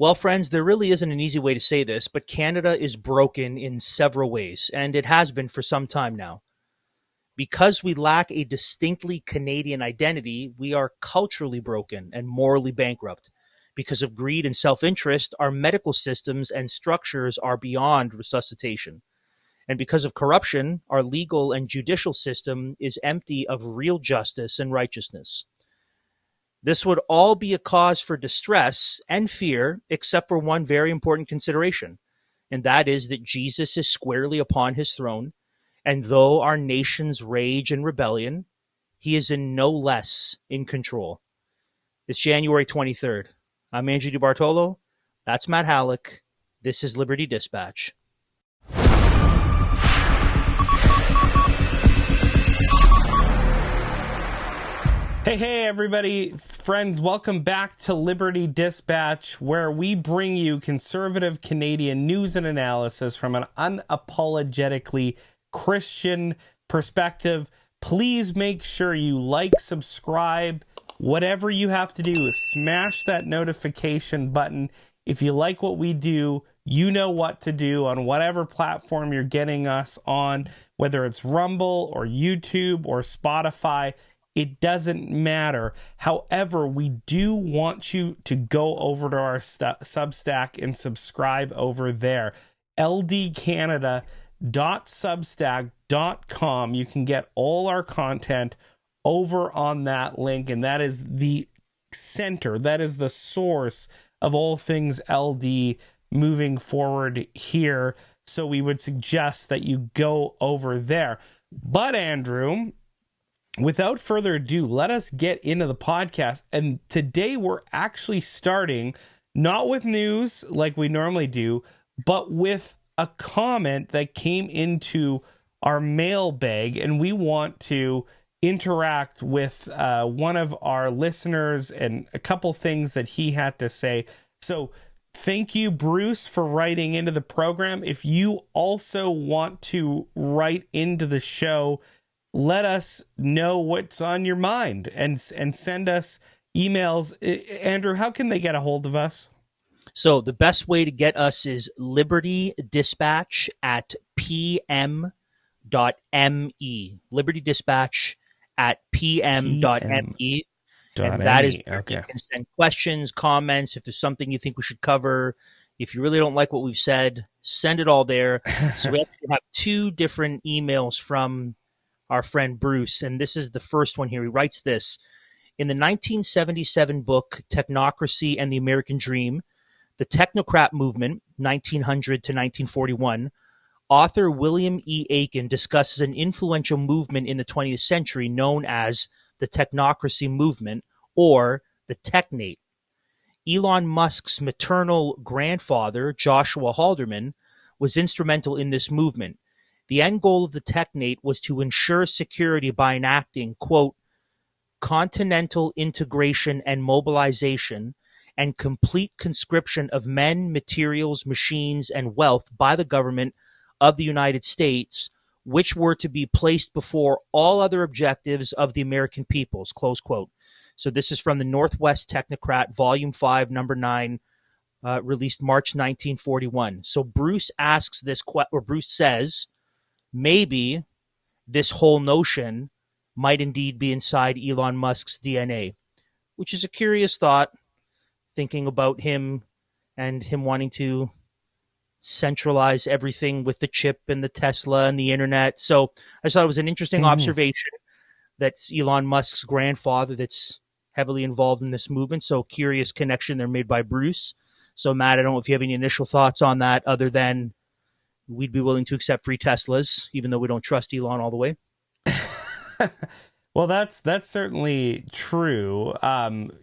Well, friends, there really isn't an easy way to say this, but Canada is broken in several ways, and it has been for some time now. Because we lack a distinctly Canadian identity, we are culturally broken and morally bankrupt. Because of greed and self interest, our medical systems and structures are beyond resuscitation. And because of corruption, our legal and judicial system is empty of real justice and righteousness. This would all be a cause for distress and fear, except for one very important consideration, and that is that Jesus is squarely upon his throne, and though our nations rage in rebellion, he is in no less in control. It's January 23rd. I'm Andrew DeBartolo. That's Matt Hallick. This is Liberty Dispatch. Hey, everybody, friends, welcome back to Liberty Dispatch, where we bring you conservative Canadian news and analysis from an unapologetically Christian perspective. Please make sure you like, subscribe, whatever you have to do, smash that notification button. If you like what we do, you know what to do on whatever platform you're getting us on, whether it's Rumble or YouTube or Spotify. It doesn't matter. However, we do want you to go over to our Substack and subscribe over there. ldcanada.substack.com. You can get all our content over on that link, and that is the center, that is the source of all things LD moving forward here. So we would suggest that you go over there. But Andrew, without further ado, let us get into the podcast. And today we're actually starting not with news like we normally do, but with a comment that came into our mailbag. And we want to interact with one of our listeners and a couple things that he had to say. So thank you, Bruce, for writing into the program. If you also want to write into the show, let us know what's on your mind and send us emails. Andrew, how can they get a hold of us? So the best way to get us is libertydispatch@pm.me. libertydispatch@pm.me. And that is where you can send questions, comments, if there's something you think we should cover. If you really don't like what we've said, send it all there. So we actually have two different emails from our friend Bruce, and this is the first one here. He writes this: in the 1977 book, Technocracy and the American Dream, The Technocrat Movement, 1900 to 1941, author William E. Aiken discusses an influential movement in the 20th century known as the Technocracy Movement, or the Technate. Elon Musk's maternal grandfather, Joshua Haldeman, was instrumental in this movement. The end goal of the Technate was to ensure security by enacting, quote, continental integration and mobilization and complete conscription of men, materials, machines, and wealth by the government of the United States, which were to be placed before all other objectives of the American peoples, close quote. So this is from the Northwest Technocrat, Volume 5, Number 9, released March 1941. So Bruce asks this, or Bruce says, maybe this whole notion might indeed be inside Elon Musk's DNA, which is a curious thought, thinking about him and him wanting to centralize everything with the chip and the Tesla and the internet. So I just thought it was an interesting observation that Elon Musk's grandfather that's heavily involved in this movement. So curious connection there made by Bruce. So Matt, I don't know if you have any initial thoughts on that other than we'd be willing to accept free Teslas, even though we don't trust Elon all the way. Well, that's certainly true.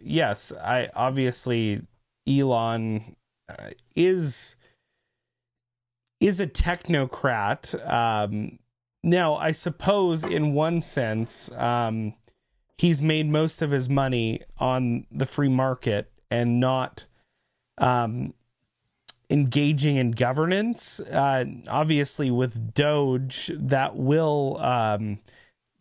Yes, obviously Elon is a technocrat. Now, I suppose in one sense, he's made most of his money on the free market and not engaging in governance. Obviously, with Doge, that will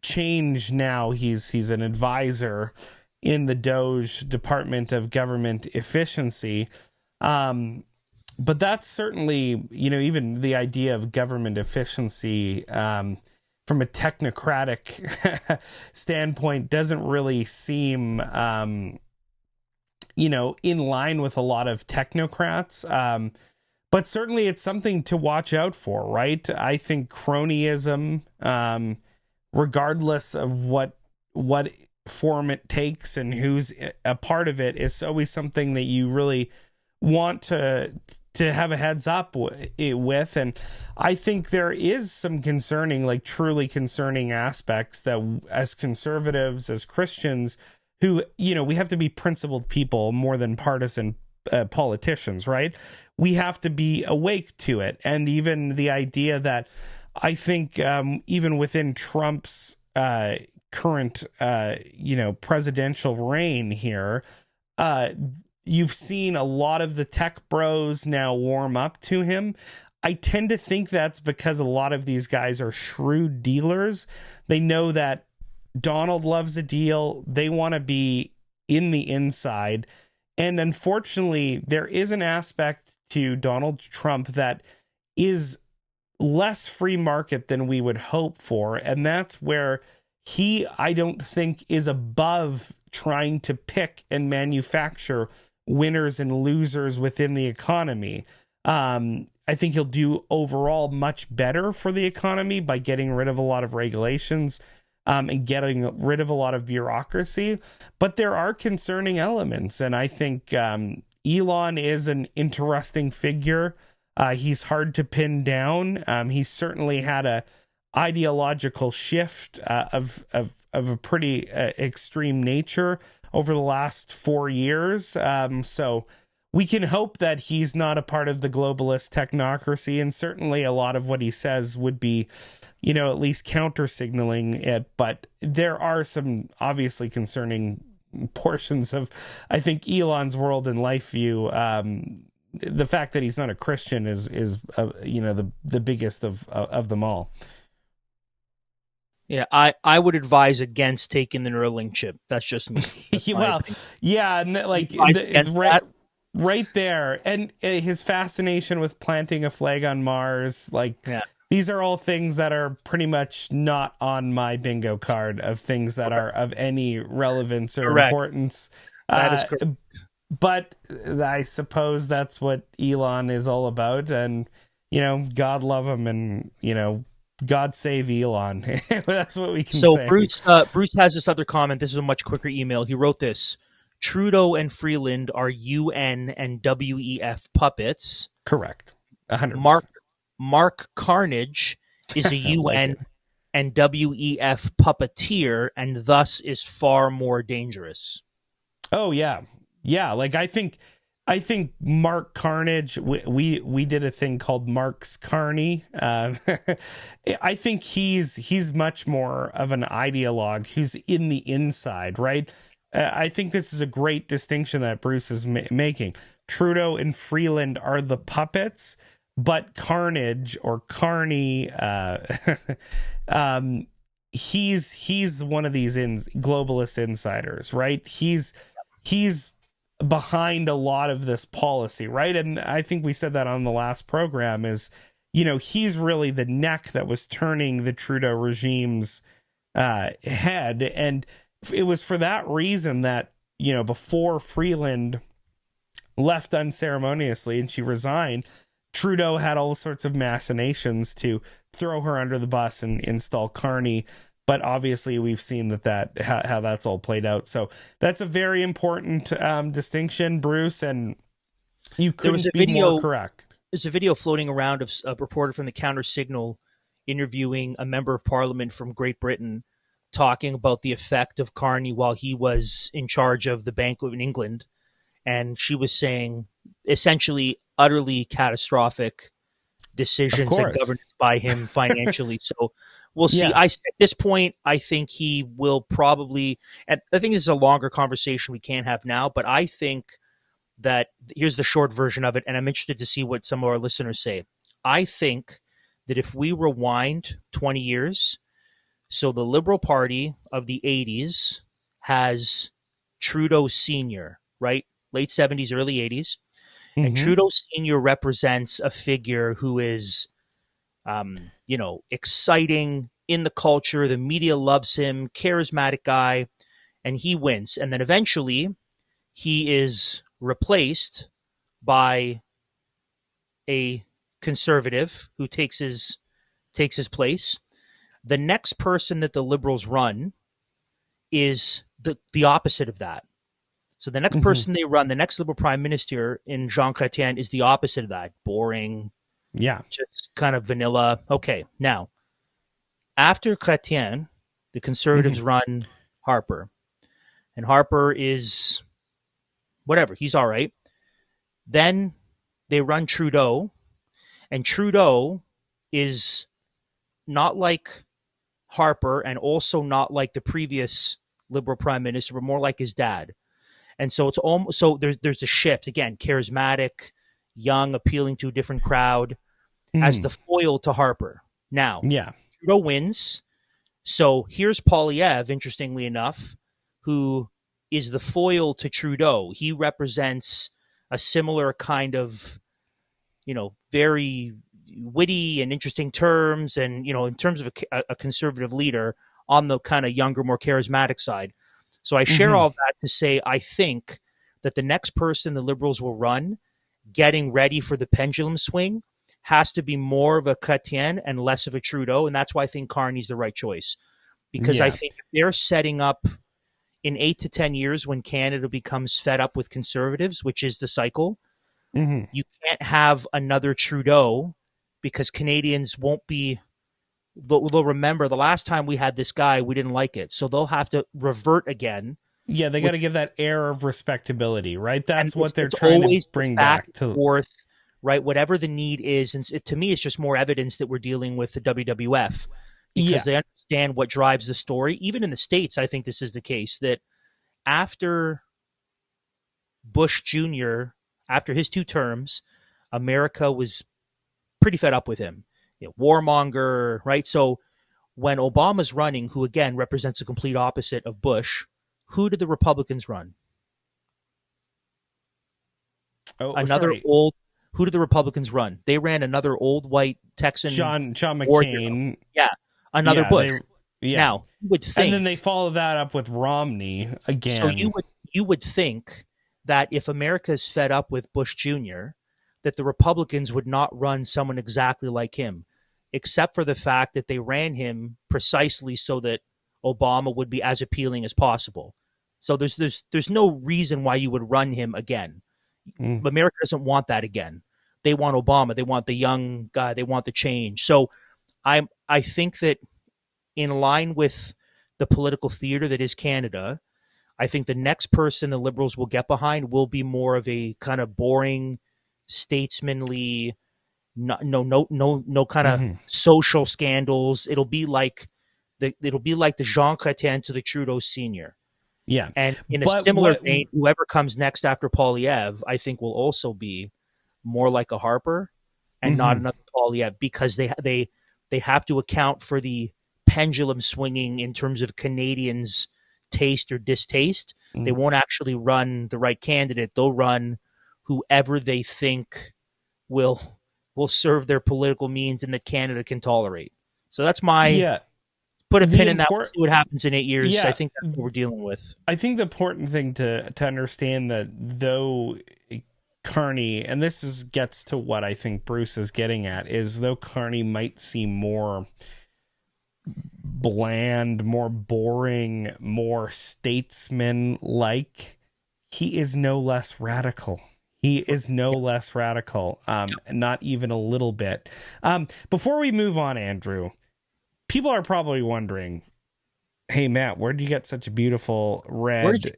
change now. He's an advisor in the Doge Department of Government Efficiency. But that's certainly, even the idea of government efficiency from a technocratic standpoint doesn't really seem, in line with a lot of technocrats. But certainly it's something to watch out for, right? I think cronyism, regardless of what form it takes and who's a part of it, is always something that you really want to have a heads up with. And I think there is some concerning, like truly concerning aspects that as conservatives, as Christians, who, we have to be principled people more than partisan politicians, right? We have to be awake to it. And even the idea that I think even within Trump's current, presidential reign here, you've seen a lot of the tech bros now warm up to him. I tend to think that's because a lot of these guys are shrewd dealers. They know that Donald loves a deal. They want to be in the inside. And unfortunately, there is an aspect to Donald Trump that is less free market than we would hope for. And that's where he, I don't think, is above trying to pick and manufacture winners and losers within the economy. I think he'll do overall much better for the economy by getting rid of a lot of regulations and getting rid of a lot of bureaucracy. But there are concerning elements. And I think Elon is an interesting figure. He's hard to pin down. He's certainly had a ideological shift of a pretty extreme nature over the last 4 years. So we can hope that he's not a part of the globalist technocracy, and certainly a lot of what he says would be, at least counter signaling it. But there are some obviously concerning portions of, I think, Elon's world and life view. The fact that he's not a Christian is the biggest of them all. Yeah, I would advise against taking the Neuralink chip. That's just me. That's well, opinion. yeah, and like right there, and his fascination with planting a flag on Mars, these are all things that are pretty much not on my bingo card of things that are of any relevance or importance. That is correct. But I suppose that's what Elon is all about, and God love him, and God save Elon. That's what we can say. So Bruce has this other comment. This is a much quicker email. He wrote this: Trudeau and Freeland are UN and WEF puppets. Correct. 100%. Mark Carnage is a UN and WEF puppeteer, and thus is far more dangerous. Oh yeah. Yeah, I think Mark Carnage, we did a thing called Mark's Carney. I think he's much more of an ideologue who's in the inside, right? I think this is a great distinction that Bruce is making. Trudeau and Freeland are the puppets, but Carnage or Carney, he's one of these globalist insiders, right? He's behind a lot of this policy, right? And I think we said that on the last program is, he's really the neck that was turning the Trudeau regime's head. And it was for that reason that, before Freeland left unceremoniously and she resigned, Trudeau had all sorts of machinations to throw her under the bus and install Carney. But obviously, we've seen that how that's all played out. So that's a very important distinction, Bruce, and you couldn't be more correct. There's a video floating around of a reporter from the Counter Signal interviewing a member of Parliament from Great Britain, talking about the effect of Carney while he was in charge of the Bank of England, and she was saying essentially utterly catastrophic decisions and governance by him financially. So. We'll see. Yeah. At this point, I think he will probably, and I think this is a longer conversation we can't have now, but I think that here's the short version of it, and I'm interested to see what some of our listeners say. I think that if we rewind 20 years, so the Liberal Party of the 80s has Trudeau Sr., right? Late 70s, early 80s. And Trudeau Sr. represents a figure who is, exciting in the culture. The media loves him, charismatic guy, and he wins. And then eventually he is replaced by a conservative who takes his place. The next person that the Liberals run is the opposite of that. So the next person they run, the next Liberal Prime Minister in Jean Chrétien, is the opposite of that. Boring. Yeah. Just kind of vanilla. Okay, now, after Chrétien, the Conservatives run Harper. And Harper is whatever. He's all right. Then they run Trudeau. And Trudeau is not like Harper and also not like the previous Liberal Prime Minister, but more like his dad. And so it's almost there's a shift again, charismatic, young, appealing to a different crowd as the foil to Harper. Now, Trudeau wins. So here's Poilievre, interestingly enough, who is the foil to Trudeau. He represents a similar kind of, very witty and interesting terms, and in terms of a conservative leader on the kind of younger, more charismatic side. So I share all that to say I think that the next person the Liberals will run, getting ready for the pendulum swing, has to be more of a Chrétien and less of a Trudeau, and that's why I think Carney's the right choice. Because I think they're setting up in 8 to 10 years when Canada becomes fed up with conservatives, which is the cycle. You can't have another Trudeau because Canadians won't be. They'll remember the last time we had this guy, we didn't like it. So they'll have to revert again. Yeah, they got to give that air of respectability, right? That's what they're trying to bring back to forth, right? Whatever the need is. And to me, it's just more evidence that we're dealing with the WWF because they understand what drives the story. Even in the States, I think this is the case, that after Bush Jr., after his 2 terms, America was pretty fed up with him. Warmonger, right? So when Obama's running, who again represents a complete opposite of Bush, who did the Republicans run? Who did the Republicans run? They ran another old white Texan. John McCain. Yeah. Another Bush. Now, you would think. And then they follow that up with Romney again. So you would think that if America's fed up with Bush Jr., that the Republicans would not run someone exactly like him, except for the fact that they ran him precisely so that Obama would be as appealing as possible. So there's no reason why you would run him again. America doesn't want that again. They want Obama. They want the young guy. They want the change. So I think that in line with the political theater that is Canada, I think the next person the Liberals will get behind will be more of a kind of boring, statesmanly, no kind of social scandals. It'll be like the Jean Chrétien to the Trudeau Senior. Yeah, and in a similar vein, whoever comes next after Poilievre, I think will also be more like a Harper and not another Poilievre, because they have to account for the pendulum swinging in terms of Canadians' taste or distaste. They won't actually run the right candidate. They'll run whoever they think will serve their political means and that Canada can tolerate. So that's my put a pin in that. We'll see what happens in 8 years. Yeah, I think that's what we're dealing with. I think the important thing to understand that though Carney, and this gets to what I think Bruce is getting at, is though Carney might seem more bland, more boring, more statesman-like, he is no less radical. He is no less radical, not even a little bit. Before we move on, Andrew, people are probably wondering, hey, Matt, where did you get such a beautiful red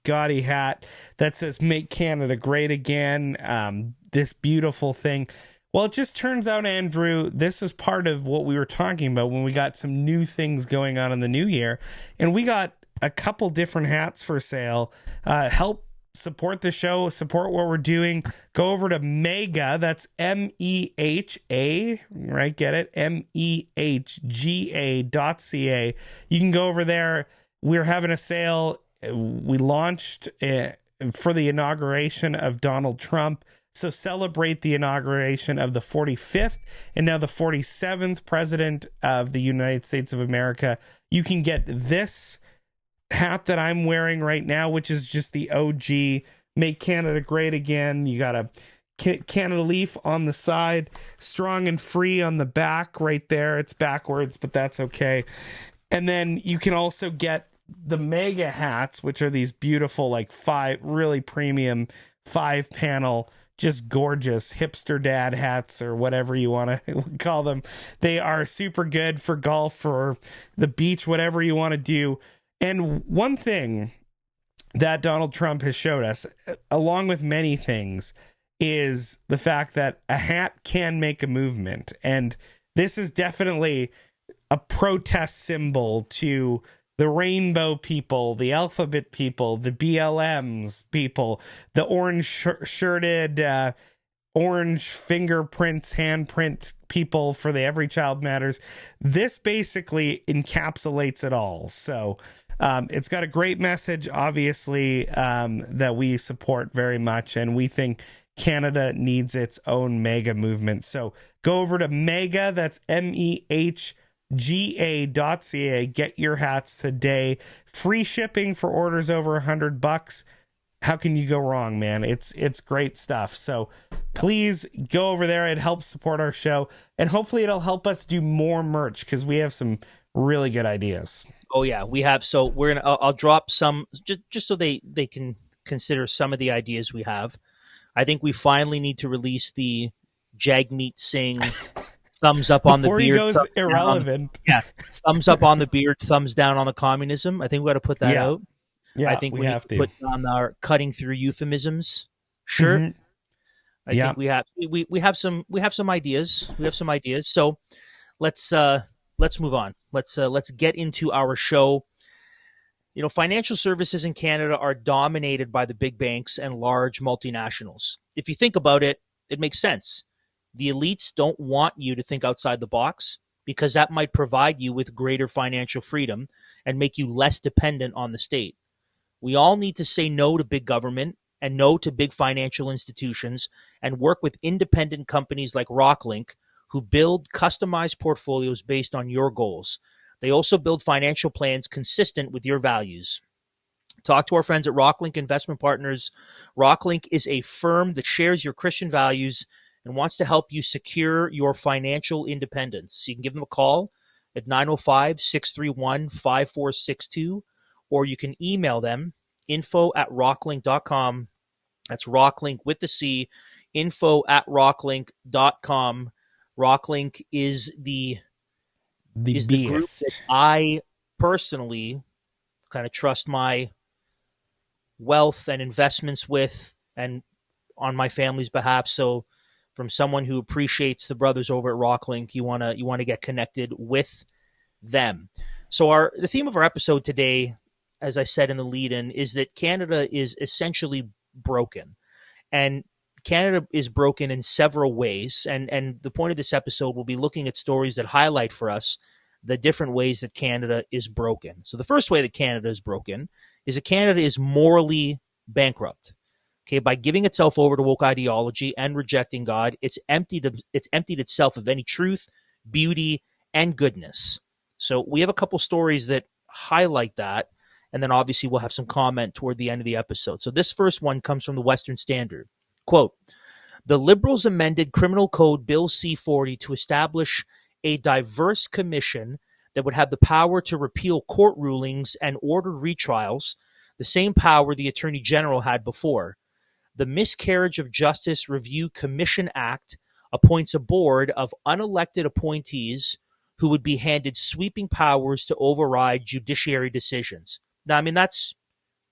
gaudy hat that says Make Canada Great Again? This beautiful thing. Well, it just turns out, Andrew, this is part of what we were talking about when we got some new things going on in the new year. And we got a couple different hats for sale. Help support the show, support what we're doing. Go over to Mega, that's MEHA, right? Get it? MEHGA.ca. You can go over there. We're having a sale. We launched for the inauguration of Donald Trump. So celebrate the inauguration of the 45th and now the 47th president of the United States of America. You can get this hat that I'm wearing right now, which is just the OG Make Canada Great Again. You got a Canada leaf on the side, strong and free on the back right there. It's backwards, but that's okay. And then you can also get the mega hats, which are these beautiful, like really premium 5-panel, just gorgeous hipster dad hats or whatever you want to call them. They are super good for golf, for the beach, whatever you want to do. And one thing that Donald Trump has showed us, along with many things, is the fact that a hat can make a movement. And this is definitely a protest symbol to the rainbow people, the alphabet people, the BLMs people, the orange shirted, orange fingerprints, handprint people for the Every Child Matters. This basically encapsulates it all. So it's got a great message, obviously, that we support very much. And we think Canada needs its own mega movement. So go over to Mega, that's MEHGA.ca. Get your hats today. Free shipping for orders over $100. How can you go wrong, man? It's great stuff. So please go over there. It helps support our show, and hopefully it'll help us do more merch, because we have some really good ideas. Oh yeah, we have. So we're gonna. I'll drop some just so they can consider some of the ideas we have. I think we finally need to release the Jagmeet Singh thumbs up on the beard. Before he goes irrelevant. Thumbs up on the beard, thumbs down on the communism. I think we got to put that out. Yeah, I think we have to put on our cutting through euphemisms shirt. Mm-hmm. I think we have some ideas. We have some ideas. So let's move on. Let's get into our show. You know, financial services in Canada are dominated by the big banks and large multinationals. If you think about it, it makes sense. The elites don't want you to think outside the box, because that might provide you with greater financial freedom and make you less dependent on the state. We all need to say no to big government and no to big financial institutions, and work with independent companies like Rocklinc, who build customized portfolios based on your goals. They also build financial plans consistent with your values. Talk to our friends at Rocklinc Investment Partners. Rocklinc is a firm that shares your Christian values and wants to help you secure your financial independence. You can give them a call at 905-631-5462, or you can email them, info@rocklinc.com. That's Rocklinc with the C, info@rocklinc.com. Rocklinc is the group that I personally kind of trust my wealth and investments with, and on my family's behalf. So from someone who appreciates the brothers over at Rocklinc, you want to get connected with them. So the theme of our episode today, as I said in the lead-in, is that Canada is essentially broken. And Canada is broken in several ways, and the point of this episode will be looking at stories that highlight for us the different ways that Canada is broken. So the first way that Canada is broken is that Canada is morally bankrupt. Okay, by giving itself over to woke ideology and rejecting God, it's emptied itself of any truth, beauty, and goodness. So we have a couple stories that highlight that, and then obviously we'll have some comment toward the end of the episode. So this first one comes from the Western Standard. Quote, the Liberals amended Criminal Code Bill C-40 to establish a diverse commission that would have the power to repeal court rulings and order retrials, the same power the Attorney General had before. The Miscarriage of Justice Review Commission Act appoints a board of unelected appointees who would be handed sweeping powers to override judiciary decisions. Now, I mean, that's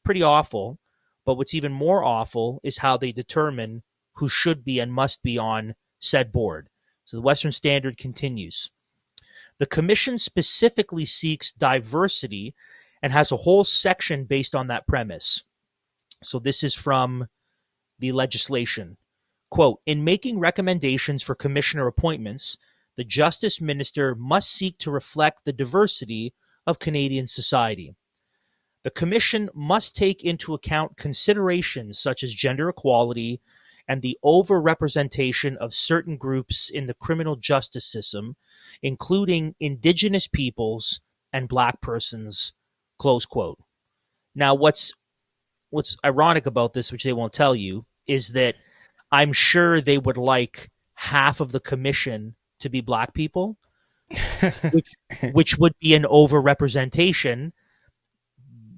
pretty awful. But what's even more awful is how they determine who should be and must be on said board. So the Western Standard continues. The commission specifically seeks diversity and has a whole section based on that premise. So this is from the legislation. Quote, in making recommendations for commissioner appointments, the Justice Minister must seek to reflect the diversity of Canadian society. The Commission must take into account considerations such as gender equality and the overrepresentation of certain groups in the criminal justice system, including indigenous peoples and black persons, close quote. Now, what's ironic about this, which they won't tell you, is that I'm sure they would like half of the commission to be black people, which would be an overrepresentation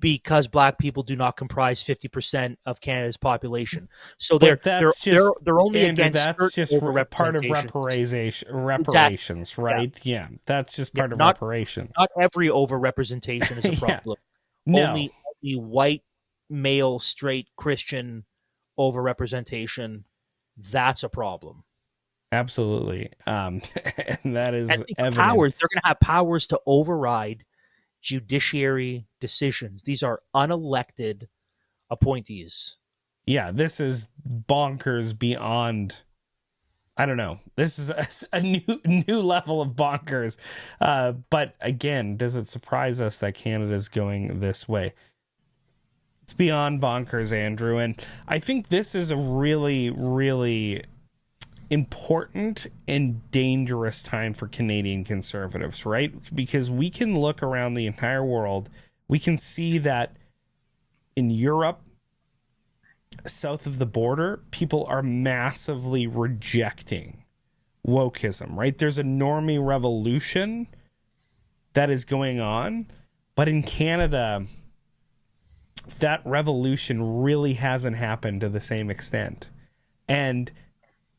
because black people do not comprise 50% of Canada's population. So they're only Andrew, against that's just part of reparations, right? Yeah, that's just part of reparation. Not every overrepresentation is a problem. No. Only white, male, straight, Christian overrepresentation, that's a problem. Absolutely. And that is evident. Powers, they're going to have powers to override judiciary decisions. These are unelected appointees. Yeah, this is bonkers beyond. I don't know. This is a new level of bonkers. But again, does it surprise us that Canada's going this way? It's beyond bonkers, Andrew. And I think this is a really, really important and dangerous time for Canadian conservatives, right? Because we can look around the entire world. We can see that in Europe, south of the border, people are massively rejecting wokeism, right? There's a normie revolution that is going on, but in Canada, that revolution really hasn't happened to the same extent. And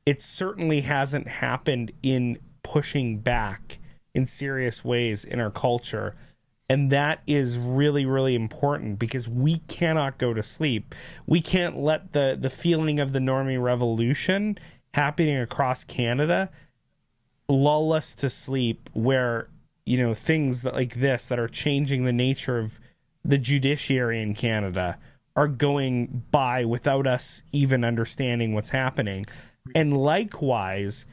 it certainly hasn't happened in pushing back in serious ways in our culture. And that is really, really important because we cannot go to sleep. We can't let the feeling of the normie revolution happening across Canada lull us to sleep where, you know, things like this that are changing the nature of the judiciary in Canada are going by without us even understanding what's happening. And likewise,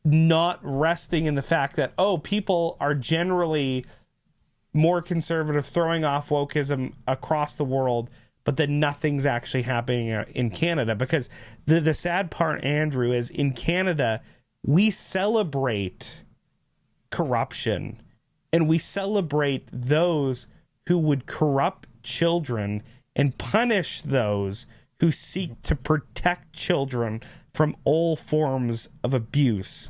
not resting in the fact that, people are generally more conservative, throwing off wokeism across the world, but then nothing's actually happening in Canada. Because the sad part, Andrew, is in Canada, we celebrate corruption and we celebrate those who would corrupt children and punish those who seek to protect children from all forms of abuse.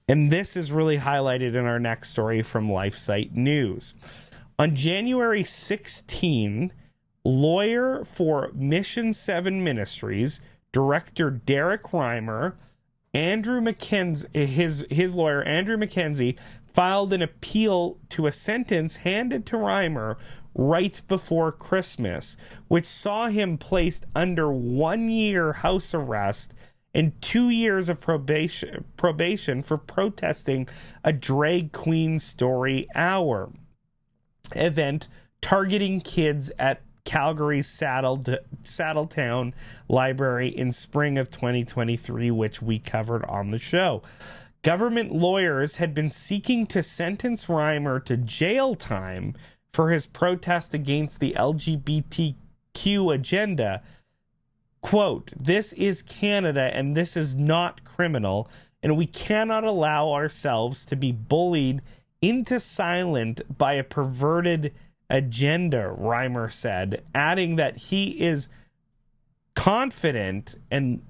And this is really highlighted in our next story from LifeSite News. On January 16, lawyer for Mission 7 Ministries, Director Derek Reimer, Andrew McKenzie, his lawyer, Andrew McKenzie, filed an appeal to a sentence handed to Reimer right before Christmas, which saw him placed under 1 year house arrest and 2 years of probation for protesting a drag queen story hour event targeting kids at Calgary's Saddletown Library in spring of 2023, which we covered on the show. Government lawyers had been seeking to sentence Reimer to jail time for his protest against the LGBTQ agenda. Quote, "This is Canada and this is not criminal, and we cannot allow ourselves to be bullied into silence by a perverted agenda," Reimer said, adding that he is confident and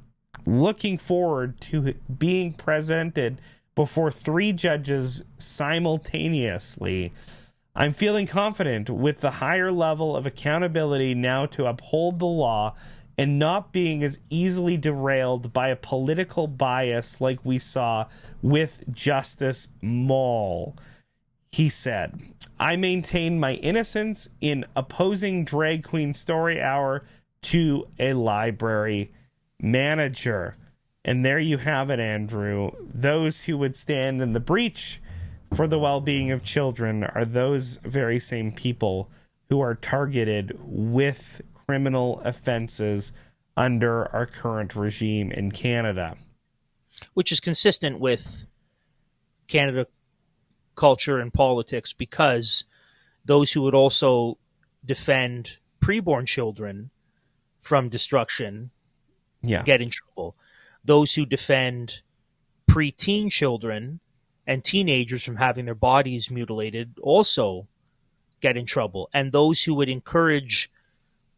looking forward to being presented before 3 judges simultaneously. "I'm feeling confident with the higher level of accountability now to uphold the law and not being as easily derailed by a political bias like we saw with Justice Mall," he said. "I maintain my innocence in opposing Drag Queen Story Hour to a library manager." And there you have it, Andrew. Those who would stand in the breach for the well-being of children are those very same people who are targeted with criminal offenses under our current regime in Canada. Which is consistent with Canada culture and politics, because those who would also defend preborn children from destruction get in trouble. Those who defend preteen children and teenagers from having their bodies mutilated also get in trouble. And those who would encourage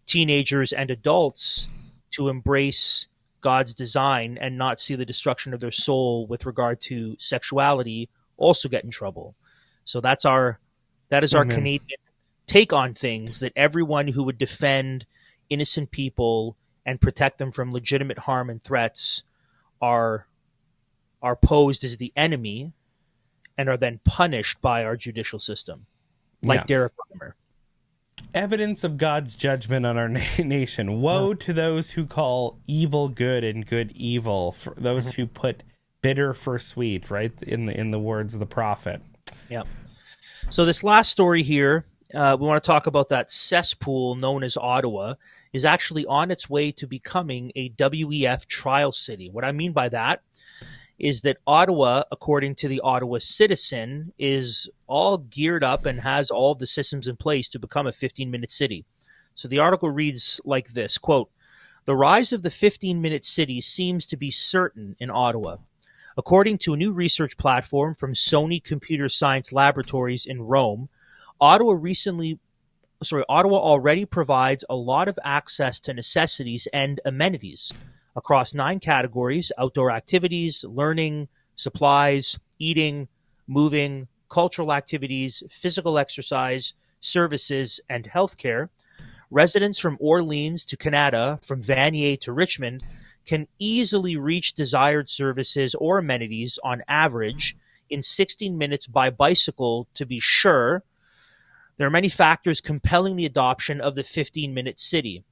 teenagers and adults to embrace God's design and not see the destruction of their soul with regard to sexuality also get in trouble. So that is our Canadian take on things, that everyone who would defend innocent people and protect them from legitimate harm and threats are posed as the enemy and are then punished by our judicial system, like Derek Reimer. Evidence of God's judgment on our nation. Woe to those who call evil good and good evil, for those who put bitter for sweet, right? In the words of the prophet. Yeah. So this last story here, we want to talk about that cesspool known as Ottawa is actually on its way to becoming a WEF trial city. What I mean by that is that Ottawa, according to the Ottawa Citizen, is all geared up and has all the systems in place to become a 15-minute city. So the article reads like this, quote, "The rise of the 15-minute city seems to be certain in Ottawa. According to a new research platform from Sony Computer Science Laboratories in Rome, Ottawa already provides a lot of access to necessities and amenities across 9 categories: outdoor activities, learning, supplies, eating, moving, cultural activities, physical exercise, services, and healthcare. Residents from Orleans to Canada, from Vanier to Richmond, can easily reach desired services or amenities on average in 16 minutes by bicycle, to be sure. There are many factors compelling the adoption of the 15-minute city.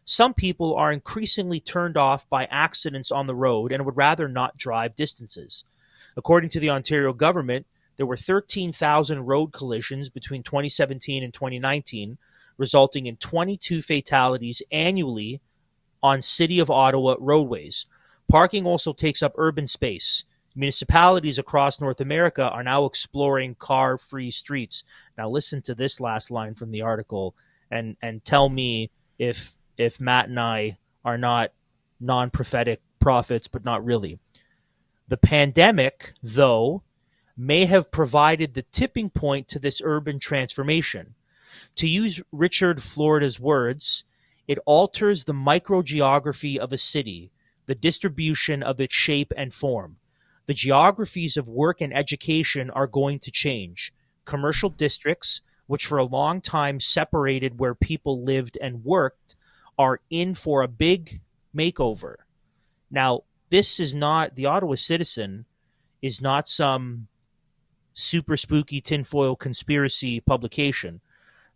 Some people are increasingly turned off by accidents on the road and would rather not drive distances. According to the Ontario government, there were 13,000 road collisions between 2017 and 2019, resulting in 22 fatalities annually on City of Ottawa roadways. Parking also takes up urban space. Municipalities across North America are now exploring car-free streets." Now listen to this last line from the article and tell me if Matt and I are not non-prophetic prophets, but not really. "The pandemic, though, may have provided the tipping point to this urban transformation. To use Richard Florida's words, it alters the microgeography of a city, the distribution of its shape and form. The geographies of work and education are going to change. Commercial districts, which for a long time separated where people lived and worked, are in for a big makeover." Now, this is not, the Ottawa Citizen is not some super spooky tinfoil conspiracy publication.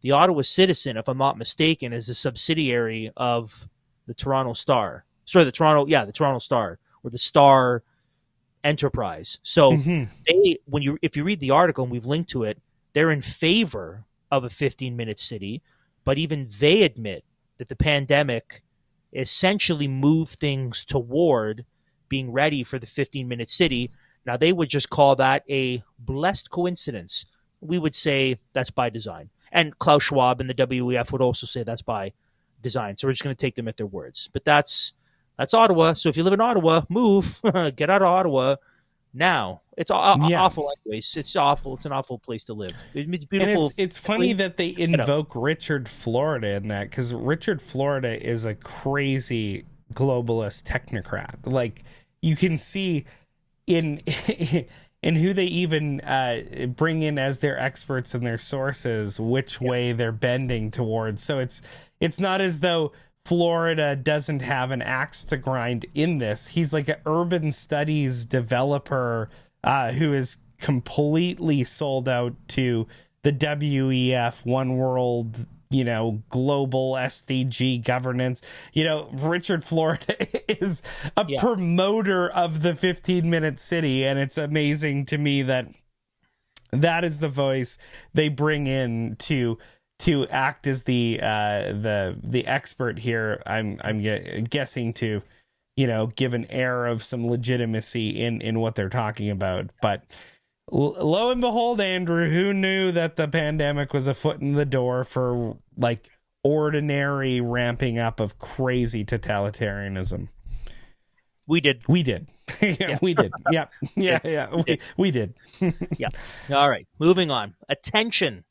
The Ottawa Citizen, if I'm not mistaken, is a subsidiary of the Toronto Star. Sorry, the Toronto Star, or the Star Enterprise. So if you read the article, and we've linked to it, they're in favor of a 15-minute city, but even they admit that the pandemic essentially moved things toward being ready for the 15-minute city. Now, they would just call that a blessed coincidence. We would say that's by design. And Klaus Schwab and the WEF would also say that's by design. So we're just going to take them at their words. But that's Ottawa. So if you live in Ottawa, move. Get out of Ottawa now. It's awful anyways. It's awful. It's an awful place to live. It's beautiful. And it's funny that they invoke Richard Florida in that, because Richard Florida is a crazy globalist technocrat. Like, you can see in who they even bring in as their experts and their sources, which way they're bending towards. So it's not as though Florida doesn't have an axe to grind in this. He's like an urban studies developer who is completely sold out to the WEF, One World, global SDG governance. Richard Florida is a promoter of the 15-minute city, and it's amazing to me that is the voice they bring in to act as the expert here. I'm guessing to give an air of some legitimacy in what they're talking about. But Lo and behold, Andrew, who knew that the pandemic was a foot in the door for like ordinary ramping up of crazy totalitarianism? We did. We did. Yeah, we did. Yeah. We did. Yeah. All right. Moving on. Attention,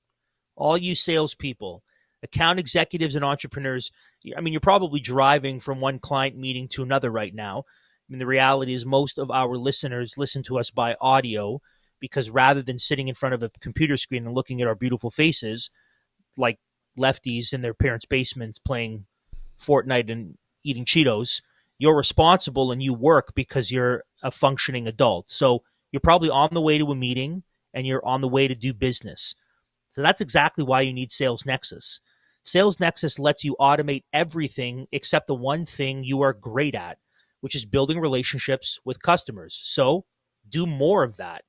all you salespeople, account executives, and entrepreneurs. I mean, you're probably driving from one client meeting to another right now. I mean, the reality is most of our listeners listen to us by audio because rather than sitting in front of a computer screen and looking at our beautiful faces like lefties in their parents' basements playing Fortnite and eating Cheetos, you're responsible and you work because you're a functioning adult. So you're probably on the way to a meeting and you're on the way to do business. So that's exactly why you need SalesNexus. SalesNexus lets you automate everything except the one thing you are great at, which is building relationships with customers. So do more of that.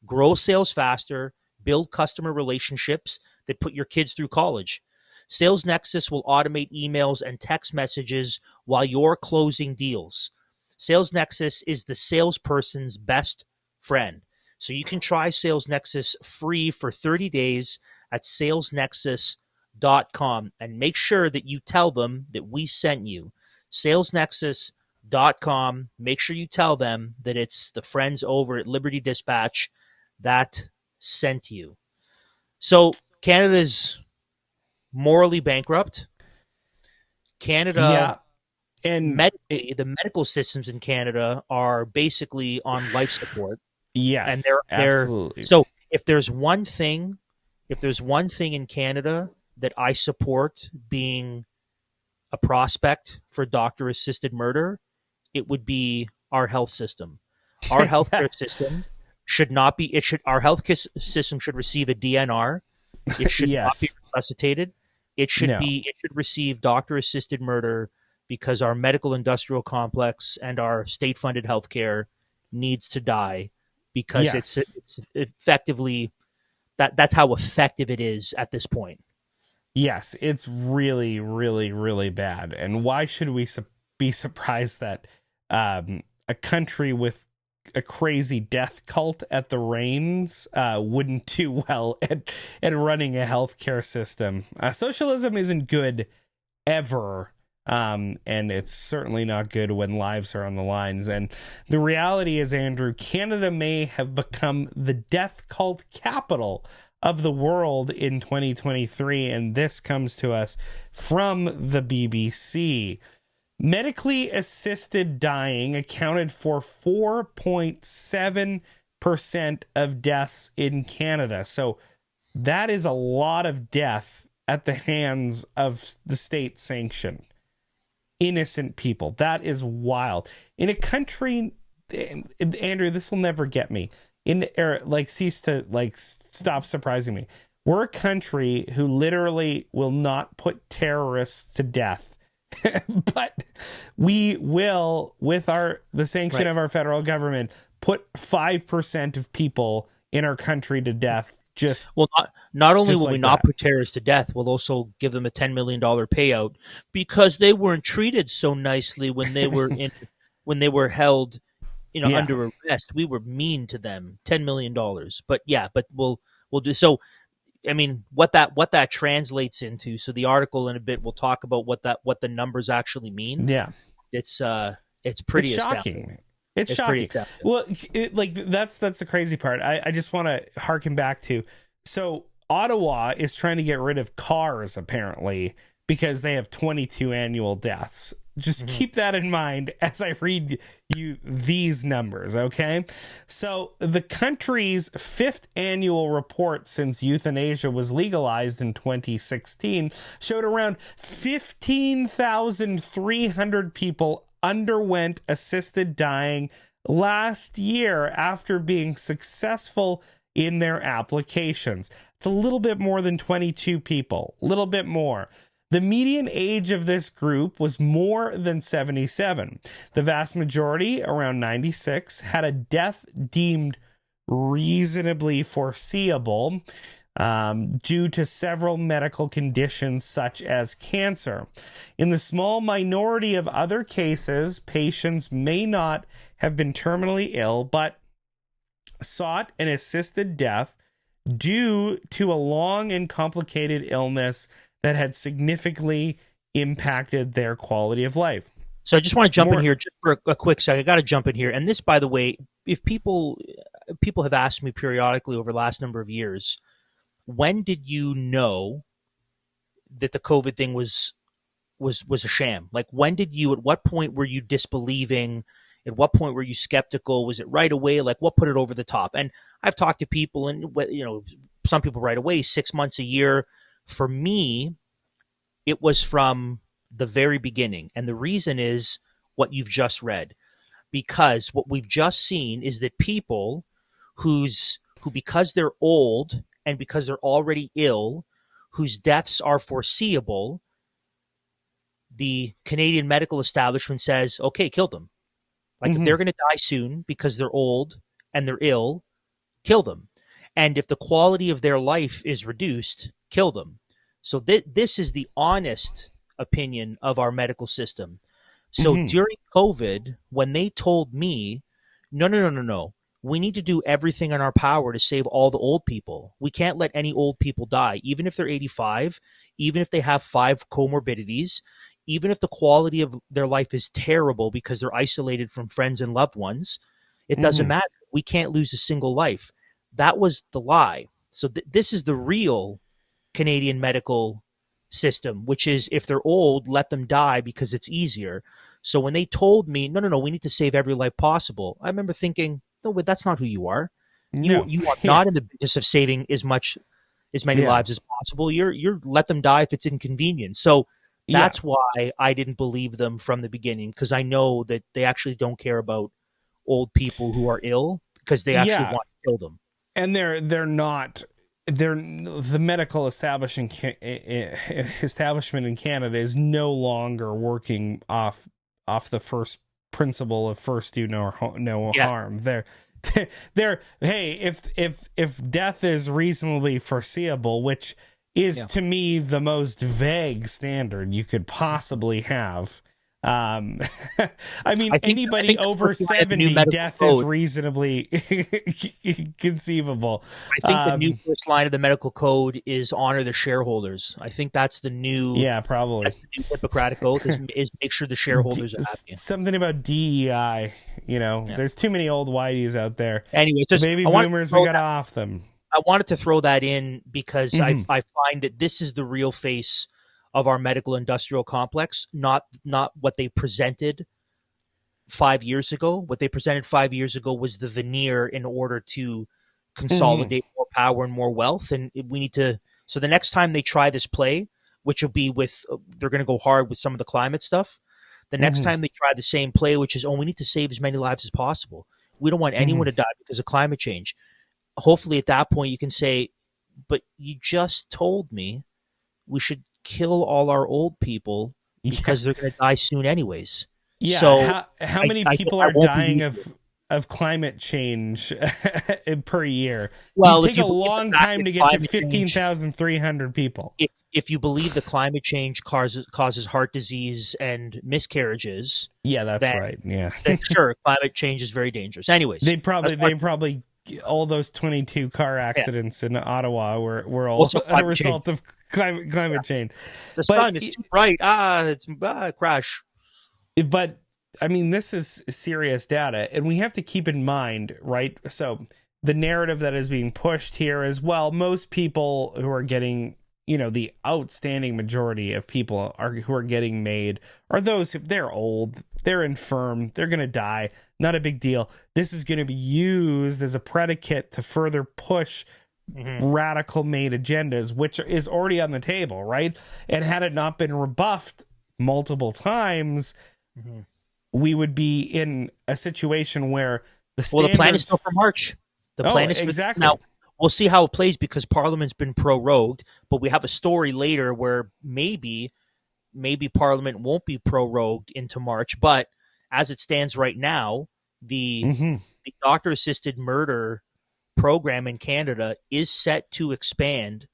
Grow sales faster, build customer relationships that put your kids through college. SalesNexus will automate emails and text messages while you're closing deals. SalesNexus is the salesperson's best friend. So you can try SalesNexus free for 30 days at salesnexus.com and make sure that you tell them that we sent you. salesnexus.com. Make sure you tell them that it's the friends over at Liberty Dispatch that sent you. So Canada's morally bankrupt. Canada, and medically, the medical systems in Canada are basically on life support. Yes, and absolutely. So if there's one thing in Canada that I support being a prospect for doctor-assisted murder, it would be our health system. Our healthcare system should not be. Our healthcare system should receive a DNR. It should not be resuscitated. It should receive doctor-assisted murder because our medical industrial complex and our state-funded healthcare needs to die because it's effectively that's how effective it is at this point. Yes, it's really, really, really bad. And why should we be surprised that a country with a crazy death cult at the reins wouldn't do well at running a healthcare system? Socialism isn't good ever. And it's certainly not good when lives are on the lines. And the reality is, Andrew, Canada may have become the death cult capital of the world in 2023, and this comes to us from the BBC. Medically assisted dying accounted for 4.7% of deaths in Canada. So that is a lot of death at the hands of the state-sanctioned innocent people. That is wild. In a country, Andrew, this will never get me. Stop surprising me. We're a country who literally will not put terrorists to death, but we will, with the sanction of our federal government, put 5% of people in our country to death. Not only will we not put terrorists to death, we'll also give them a $10 million payout because they weren't treated so nicely when they were held under arrest. We were mean to them. $10 million. But we'll do so. I mean, what that translates into. So the article in a bit will talk about what the numbers actually mean. Yeah, it's pretty shocking. It's shocking. Well, that's the crazy part. I just want to harken back to, so Ottawa is trying to get rid of cars apparently because they have 22 annual deaths. Just keep that in mind as I read you these numbers, okay? So the country's 5th annual report since euthanasia was legalized in 2016 showed around 15,300 people underwent assisted dying last year after being successful in their applications. It's a little bit more than 22 people, a little bit more. The median age of this group was more than 77. The vast majority, around 96, had a death deemed reasonably foreseeable due to several medical conditions such as cancer. In the small minority of other cases, patients may not have been terminally ill, but sought an assisted death due to a long and complicated illness that had significantly impacted their quality of life. So I just want to jump in here just for a quick second. I got to jump in here. And this, by the way, if people have asked me periodically over the last number of years, when did you know that the COVID thing was a sham? Like, when did you? At what point were you disbelieving? At what point were you skeptical? Was it right away? Like, what put it over the top? And I've talked to people, and some people right away, 6 months, a year. For me, it was from the very beginning. And the reason is what you've just read. Because what we've just seen is that people who because they're old and because they're already ill, whose deaths are foreseeable, the Canadian medical establishment says, okay, kill them. Like, if they're going to die soon because they're old and they're ill, kill them. And if the quality of their life is reduced, kill them. So this is the honest opinion of our medical system. So during COVID, when they told me, no, we need to do everything in our power to save all the old people. We can't let any old people die, even if they're 85, even if they have 5 comorbidities, even if the quality of their life is terrible because they're isolated from friends and loved ones. It doesn't matter. We can't lose a single life. That was the lie. So this is the real Canadian medical system, which is if they're old, let them die because it's easier. So when they told me, no, we need to save every life possible, I remember thinking, no, but that's not who you are. You are not in the business of saving as many lives as possible. You're let them die if it's inconvenient. So that's why I didn't believe them from the beginning, because I know that they actually don't care about old people who are ill, because they actually want to kill them. And they're not. The medical establishment in Canada is no longer working off the first principle of first do no harm. They're hey, if death is reasonably foreseeable, which is to me the most vague standard you could possibly have. I mean, anybody over 70, death is reasonably conceivable. I think the new first line of the medical code is honor the shareholders. I think that's the new. Yeah, probably. That's the new Hippocratic oath is make sure the shareholders are happy. Something about DEI. There's too many old whiteys out there. Anyway, just baby boomers, we got off them. I wanted to throw that in because I find that this is the real face of our medical industrial complex, not what they presented 5 years ago. What they presented 5 years ago was the veneer in order to consolidate more power and more wealth. And we need to, so the next time they try this play, which will be they're going to go hard with some of the climate stuff. The next time they try the same play, which is, we need to save as many lives as possible. We don't want anyone to die because of climate change. Hopefully at that point you can say, but you just told me we should kill all our old people because they're going to die soon anyways. Yeah. So how many people are dying of climate change per year? Well, it takes a long time to get to 15,300 people. If you believe the climate change causes heart disease and miscarriages, that's right. Yeah, then sure, climate change is very dangerous. Anyways, they probably all those 22 car accidents in Ottawa were all a result of climate change. The sun is too bright. It's crash. But I mean, this is serious data, and we have to keep in mind, right? So the narrative that is being pushed here is, well, most people who are getting, the outstanding majority of people who are getting made are those they're old, they're infirm, they're going to die. Not a big deal. This is going to be used as a predicate to further push radical made agendas, which is already on the table, right? And had it not been rebuffed multiple times, we would be in a situation where the plan is still for March. The plan is for exactly. Now, we'll see how it plays because Parliament's been prorogued, but we have a story later where maybe Parliament won't be prorogued into March. But as it stands right now, the doctor-assisted murder program in Canada is set to expand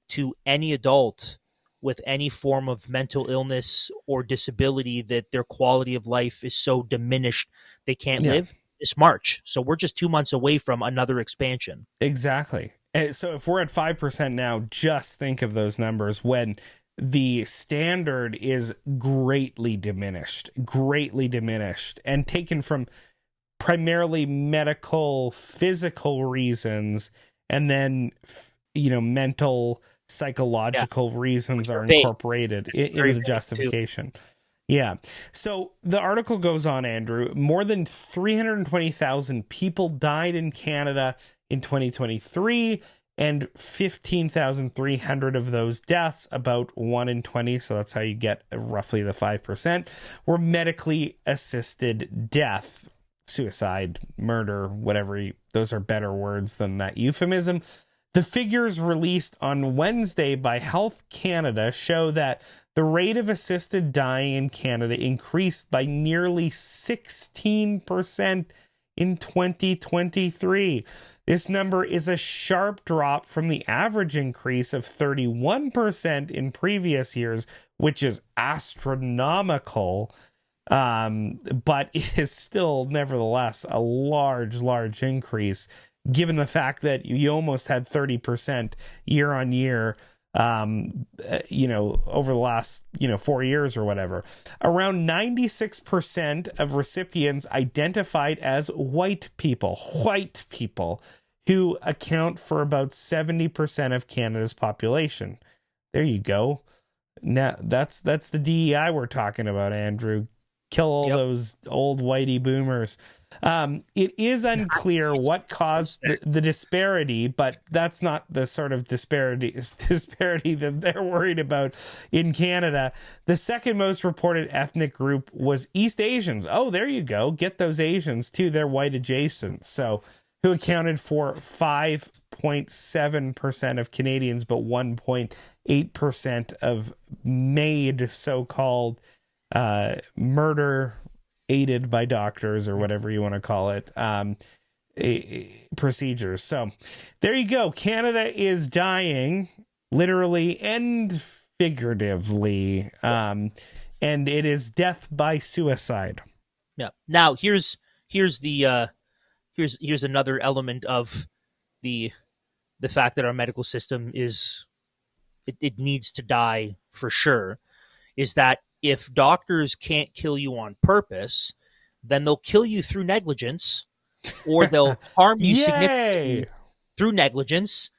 to any adult with any form of mental illness or disability that their quality of life is so diminished they can't live. this March. So we're just 2 months away from another expansion. Exactly. And so if we're at 5% now, just think of those numbers when the standard is greatly diminished, and taken from primarily medical, physical reasons, and then, mental, psychological reasons are incorporated into the justification. Yeah. So the article goes on, Andrew. More than 320,000 people died in Canada in 2023, and 15,300 of those deaths, about 1 in 20, so that's how you get roughly the 5%, were medically assisted death. Suicide, murder, whatever. Those are better words than that euphemism. The figures released on Wednesday by Health Canada show that the rate of assisted dying in Canada increased by nearly 16% in 2023. This number is a sharp drop from the average increase of 31% in previous years, which is astronomical. But it is still, nevertheless, a large increase, given the fact that you almost had 30% year on year, over the last, 4 years or whatever. Around 96% of recipients identified as white people, who account for about 70% of Canada's population. There you go. Now that's the DEI we're talking about, Andrew. Kill all those old whitey boomers. It is unclear what caused the disparity, but that's not the sort of disparity that they're worried about in Canada. The second most reported ethnic group was East Asians. Oh, there you go. Get those Asians too. They're white adjacent. So, who accounted for 5.7% of Canadians, but 1.8% of made so-called murder aided by doctors, or whatever you want to call it, procedures. So there you go. Canada is dying, literally and figuratively, and it is death by suicide. Yeah. Now here's another element of the fact that our medical system is it needs to die for sure, is that if doctors can't kill you on purpose, then they'll kill you through negligence, or they'll harm you significantly through negligence.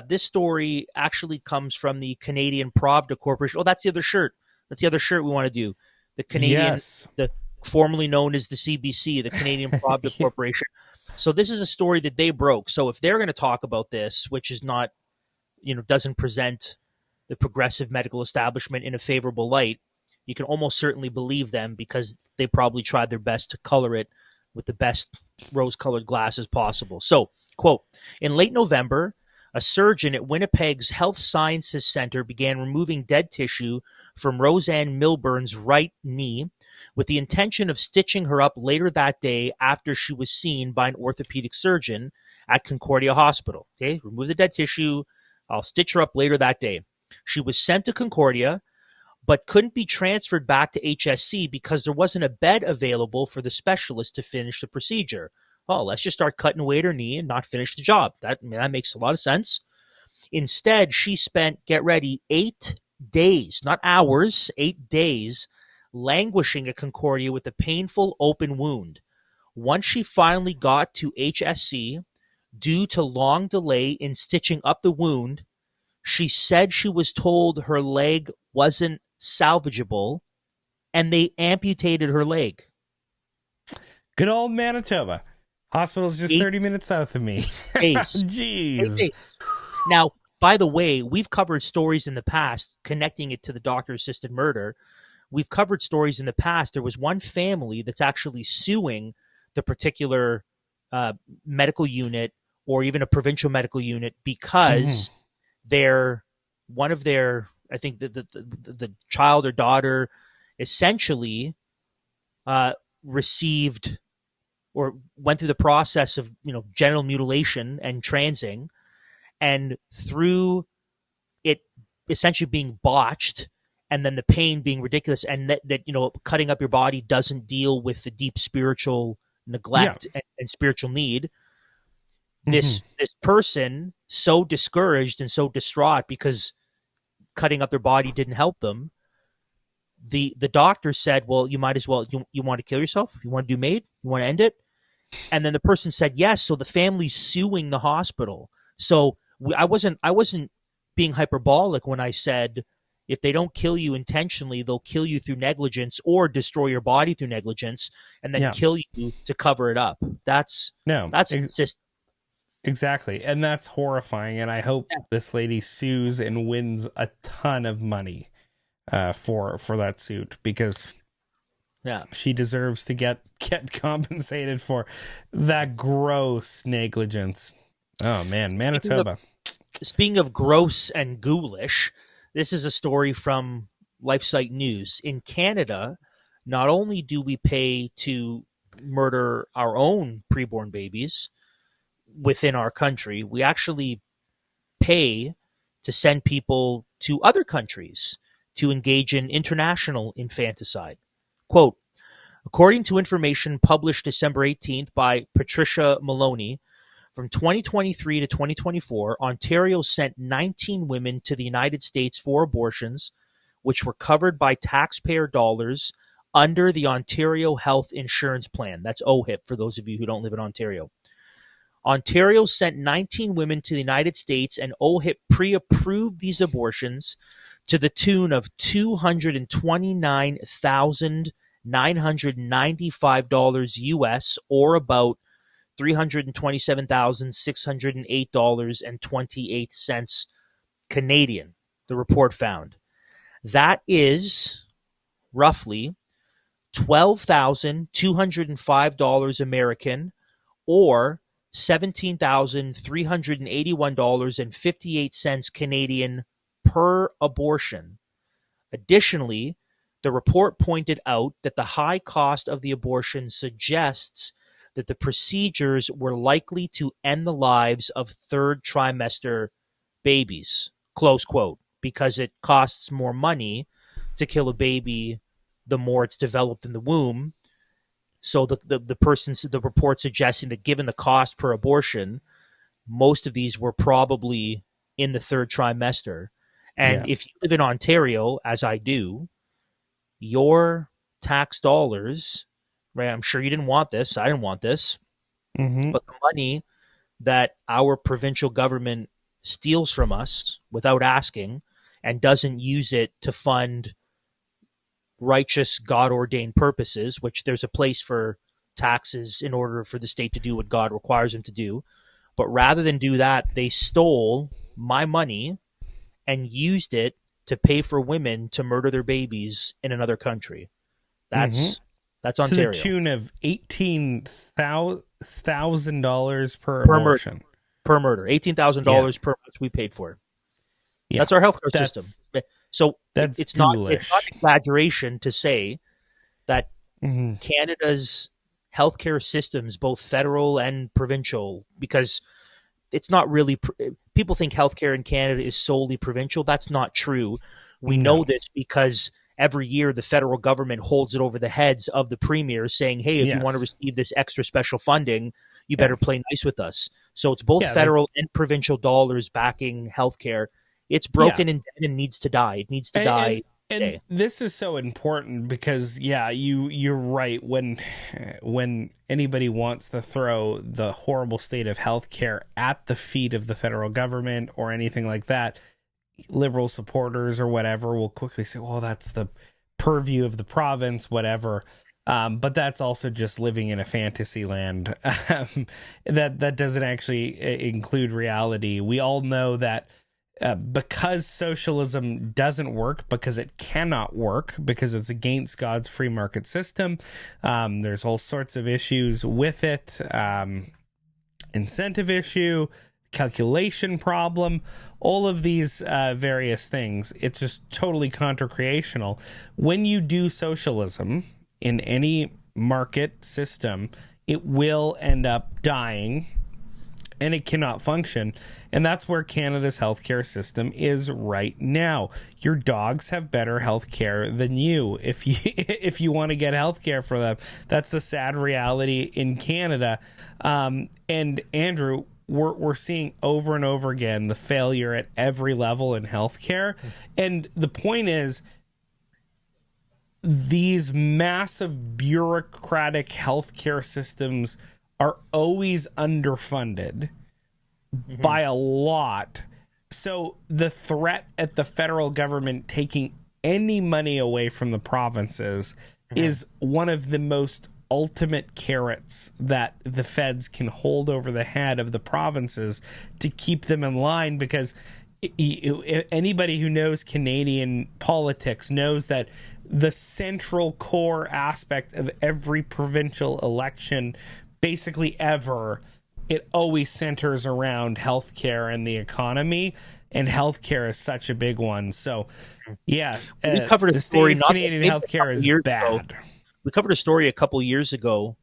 This story actually comes from the Canadian Pravda Corporation. Oh, that's the other shirt. That's the other shirt we want to do. The Canadian, the formerly known as the CBC, the Canadian Pravda Corporation. So this is a story that they broke. So if they're going to talk about this, which is not, doesn't present the progressive medical establishment in a favorable light, you can almost certainly believe them, because they probably tried their best to color it with the best rose-colored glasses possible. So, quote, in late November, a surgeon at Winnipeg's Health Sciences Centre began removing dead tissue from Roseanne Milburn's right knee with the intention of stitching her up later that day after she was seen by an orthopedic surgeon at Concordia Hospital. Okay, remove the dead tissue. I'll stitch her up later that day. She was sent to Concordia, but couldn't be transferred back to HSC because there wasn't a bed available for the specialist to finish the procedure. Oh, let's just start cutting away at her knee and not finish the job. That makes a lot of sense. Instead, she spent, get ready, 8 days, not hours, 8 days, languishing at Concordia with a painful open wound. Once she finally got to HSC, due to long delay in stitching up the wound, she said she was told her leg wasn't salvageable, and they amputated her leg. Good old Manitoba. Hospital's just 30 minutes south of me. Jeez. Now, by the way, we've covered stories in the past connecting it to the doctor-assisted murder. We've covered stories in the past. There was one family that's actually suing the particular medical unit, or even a provincial medical unit, because one of their, I think the child or daughter essentially received or went through the process of genital mutilation and transing, and through it essentially being botched, and then the pain being ridiculous, and that cutting up your body doesn't deal with the deep spiritual neglect and spiritual need. This person, so discouraged and so distraught because cutting up their body didn't help them, the doctor said, well, you might as well, you want to kill yourself? You want to do MAID? You want to end it? And then the person said yes. So the family's suing the hospital. So I wasn't being hyperbolic when I said, if they don't kill you intentionally, they'll kill you through negligence or destroy your body through negligence and then kill you to cover it up. That's just exactly. And that's horrifying. And I hope this lady sues and wins a ton of money for that suit, because she deserves to get compensated for that gross negligence. Oh man, Manitoba. Speaking of gross and ghoulish, this is a story from LifeSite News. In Canada, not only do we pay to murder our own preborn babies within our country, we actually pay to send people to other countries to engage in international infanticide. Quote, according to information published December 18th by Patricia Maloney, from 2023 to 2024, Ontario sent 19 women to the United States for abortions, which were covered by taxpayer dollars under the Ontario Health Insurance Plan. That's OHIP for those of you who don't live in Ontario. Ontario sent 19 women to the United States, and OHIP pre-approved these abortions to the tune of $229,995 US, or about $327,608.28 Canadian, the report found. That is roughly $12,205 American, or $17,381.58 Canadian per abortion. Additionally, the report pointed out that the high cost of the abortion suggests that the procedures were likely to end the lives of third trimester babies, close quote, because it costs more money to kill a baby the more it's developed in the womb. So the report suggesting that given the cost per abortion, most of these were probably in the third trimester. And if you live in Ontario, as I do, your tax dollars, right? I'm sure you didn't want this. I didn't want this. But the money that our provincial government steals from us without asking and doesn't use it to fund righteous, God-ordained purposes, which there's a place for taxes in order for the state to do what God requires them to do. But rather than do that, they stole my money and used it to pay for women to murder their babies in another country. That's Ontario. To the tune of $18,000 per abortion. Per murder. $18,000 per month we paid for it. That's our healthcare system. So it's not exaggeration to say that Canada's healthcare systems, both federal and provincial, because it's not really, people think healthcare in Canada is solely provincial. That's not true. We know this because every year the federal government holds it over the heads of the premiers saying, hey, if you want to receive this extra special funding, you better play nice with us. So it's both federal and provincial dollars backing healthcare. It's broken and dead and needs to die. It needs to die. And this is so important because, you're right. When anybody wants to throw the horrible state of healthcare at the feet of the federal government or anything like that, liberal supporters or whatever will quickly say, well, that's the purview of the province, whatever. But that's also just living in a fantasy land that doesn't actually include reality. We all know that because socialism doesn't work, because it cannot work, because it's against God's free market system, there's all sorts of issues with it, incentive issue, calculation problem, all of these various things. It's just totally counter-creational. When you do socialism in any market system, it will end up dying and it cannot function. And that's where Canada's healthcare system is right now. Your dogs have better healthcare than you if you if you want to get healthcare for them. That's the sad reality in Canada. And Andrew, we're seeing over and over again the failure at every level in healthcare. And the point is, these massive bureaucratic healthcare systems are always underfunded by a lot. So the threat at the federal government taking any money away from the provinces is one of the most ultimate carrots that the feds can hold over the head of the provinces to keep them in line, because anybody who knows Canadian politics knows that the central core aspect of every provincial election, basically ever, it always centers around healthcare and the economy, and healthcare is such a big one. So, yeah, we covered a story. Canadian healthcare is bad. We covered a story a couple years ago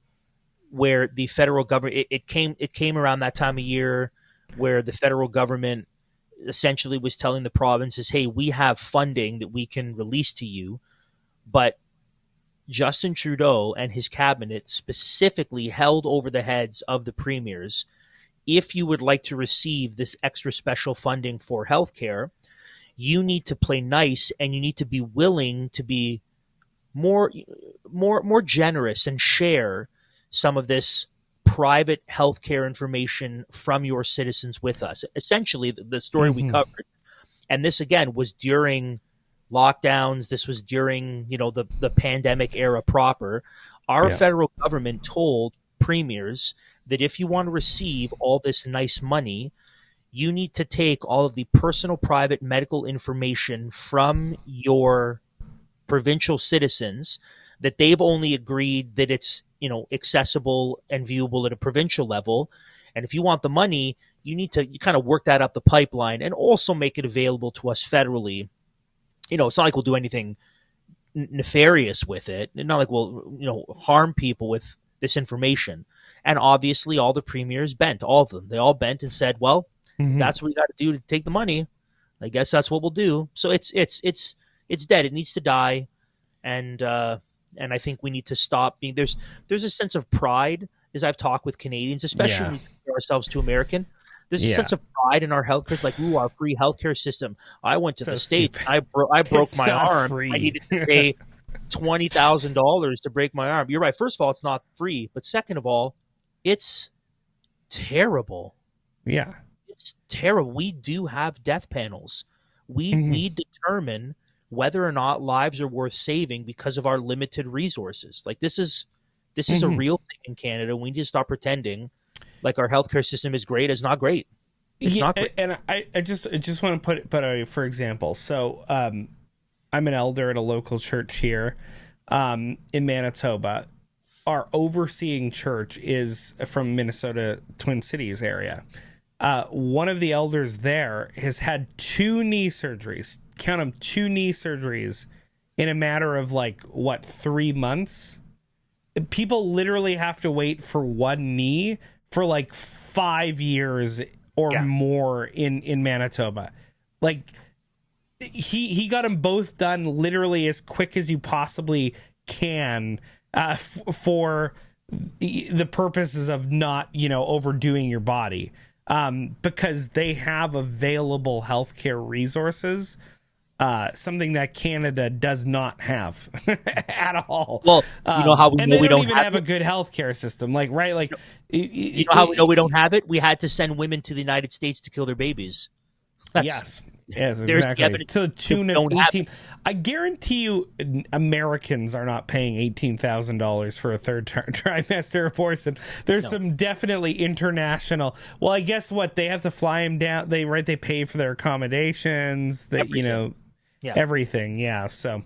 where the federal government it came around that time of year where the federal government essentially was telling the provinces, "Hey, we have funding that we can release to you," but Justin Trudeau and his cabinet specifically held over the heads of the premiers, if you would like to receive this extra special funding for healthcare, you need to play nice and you need to be willing to be more generous and share some of this private healthcare information from your citizens with us. Essentially, the story we covered, and this again was during lockdowns. This was during the pandemic era proper. Our federal government told premiers that if you want to receive all this nice money, you need to take all of the personal, private medical information from your provincial citizens that they've only agreed that it's accessible and viewable at a provincial level. And if you want the money, you kind of work that up the pipeline and also make it available to us federally. It's not like we'll do anything nefarious with it. It's not like we'll harm people with this information. And obviously all the premiers bent, all of them. They all bent and said, well, that's what we got to do to take the money. I guess that's what we'll do. So it's dead. It needs to die. And I think we need to stop being there's a sense of pride as I've talked with Canadians, especially when we compare ourselves to American. There's a sense of pride in our healthcare. It's like, ooh, our free healthcare system. I went to the States. I broke my arm. Free. I needed to pay $20,000 to break my arm. You're right. First of all, it's not free. But second of all, it's terrible. Yeah. It's terrible. We do have death panels. We determine whether or not lives are worth saving because of our limited resources. Like this is a real thing in Canada. We need to stop pretending like our healthcare system is great. It's not great. It's not great. And I just want to put a for example. So I'm an elder at a local church here in Manitoba. Our overseeing church is from Minnesota Twin Cities area. One of the elders there has had 2 knee surgeries. Count them, 2 knee surgeries in a matter of 3 months. People literally have to wait for 1 knee for 5 years or more in Manitoba. He got them both done literally as quick as you possibly can for the purposes of not overdoing your body, because they have available healthcare resources. Something that Canada does not have at all. Well, you know how we know we don't even have a good healthcare system, right? You know how we know we don't have it? We had to send women to the United States to kill their babies. Yes, exactly. To the tune of 18. I guarantee you, Americans are not paying $18,000 for a third trimester abortion. There's some definitely international. Well, I guess what they have to fly them down. They pay for their accommodations. Everything. Yeah. So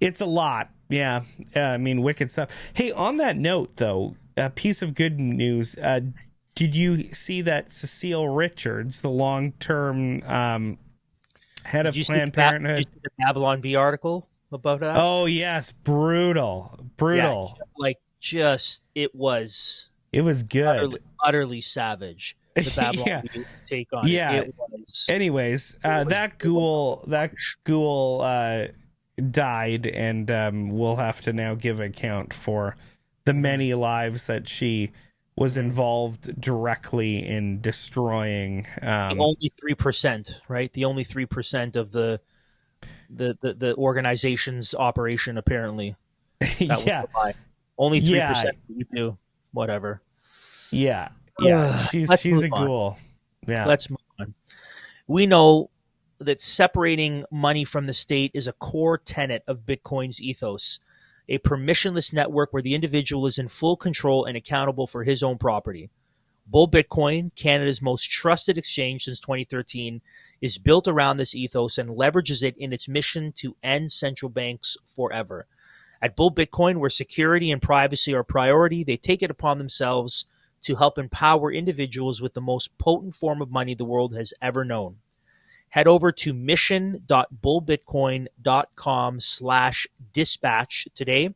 it's a lot. Yeah. I mean, wicked stuff. Hey, on that note, though, a piece of good news. Did you see that Cecile Richards, the long-term head of Planned Parenthood? Did you see the Babylon Bee article about that? Oh, yes. Brutal. Yeah, it was good. Utterly savage. the Babylon Yeah. take on Yeah. it. It was. Anyways, that ghoul died, and we'll have to now give account for the many lives that she was involved directly in destroying. The only 3%, right? The only 3% of the organization's operation, apparently. That was Yeah, the lie. Only yeah, 3% you do. Whatever. yeah, yeah. Let's She's move a on. ghoul. Yeah. Let's move on. We know that separating money from the state is a core tenet of Bitcoin's ethos, a permissionless network where the individual is in full control and accountable for his own property. BullBitcoin, Canada's most trusted exchange since 2013, is built around this ethos and leverages it in its mission to end central banks forever. At BullBitcoin, where security and privacy are a priority, they take it upon themselves to help empower individuals with the most potent form of money the world has ever known. Head over to mission.bullbitcoin.com/dispatch today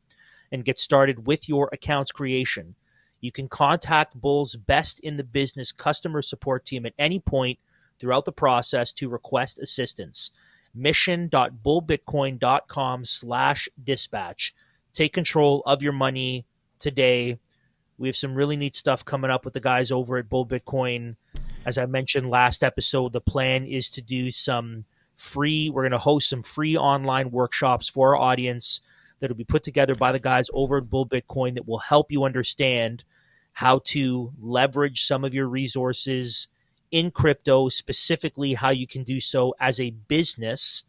and get started with your account's creation. You can contact Bull's best in the business customer support team at any point throughout the process to request assistance. Mission.bullbitcoin.com/dispatch. Take control of your money today. We have some really neat stuff coming up with the guys over at Bull Bitcoin. As I mentioned last episode, the plan is to do we're going to host some free online workshops for our audience that will be put together by the guys over at Bull Bitcoin that will help you understand how to leverage some of your resources in crypto, specifically how you can do so as a business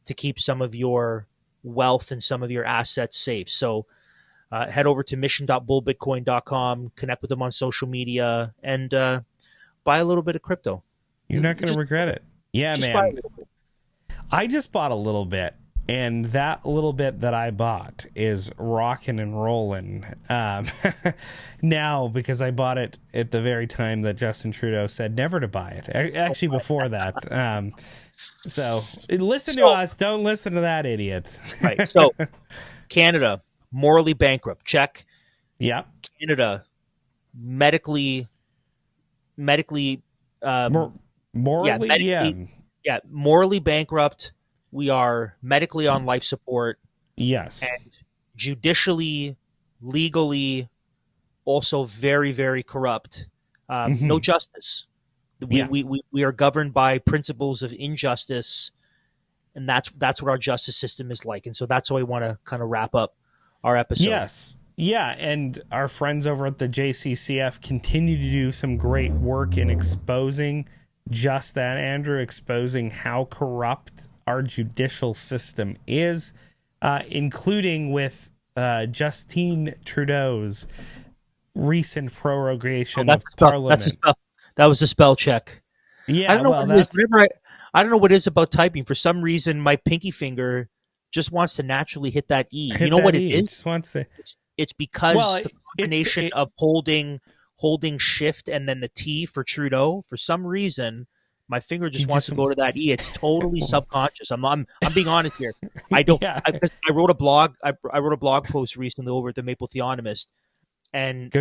to keep some of your wealth and some of your assets safe. So head over to mission.bullbitcoin.com, connect with them on social media, and buy a little bit of crypto. You're not going to regret it. Yeah, just man. Buy a little bit. I just bought a little bit, and that little bit that I bought is rocking and rolling. Now, because I bought it at the very time that Justin Trudeau said never to buy it. Actually, before that. So listen to us. Don't listen to that idiot. Right. So Canada, morally bankrupt. Check. Yeah. Canada, medically morally, yeah, morally bankrupt. We are medically on life support. Yes. And judicially, legally, also very, very corrupt. No justice. We are governed by principles of injustice, and that's what our justice system is like. And so that's how we want to kind of wrap up our episode. Yes. Yeah, and our friends over at the JCCF continue to do some great work in exposing just that, Andrew, exposing how corrupt our judicial system is, including with Justin Trudeau's recent prorogation of Parliament. That was a spell check. Yeah, I don't know what it is. I don't know what it is about typing. For some reason, my pinky finger just wants to naturally hit that E. You know what it is? It just wants to... It's because the combination of holding shift and then the T for Trudeau, for some reason, my finger just wants to go to that E. It's totally subconscious. I'm being honest here. I don't. Yeah. I wrote a blog. I wrote a blog post recently over at the Maple Theonomist, and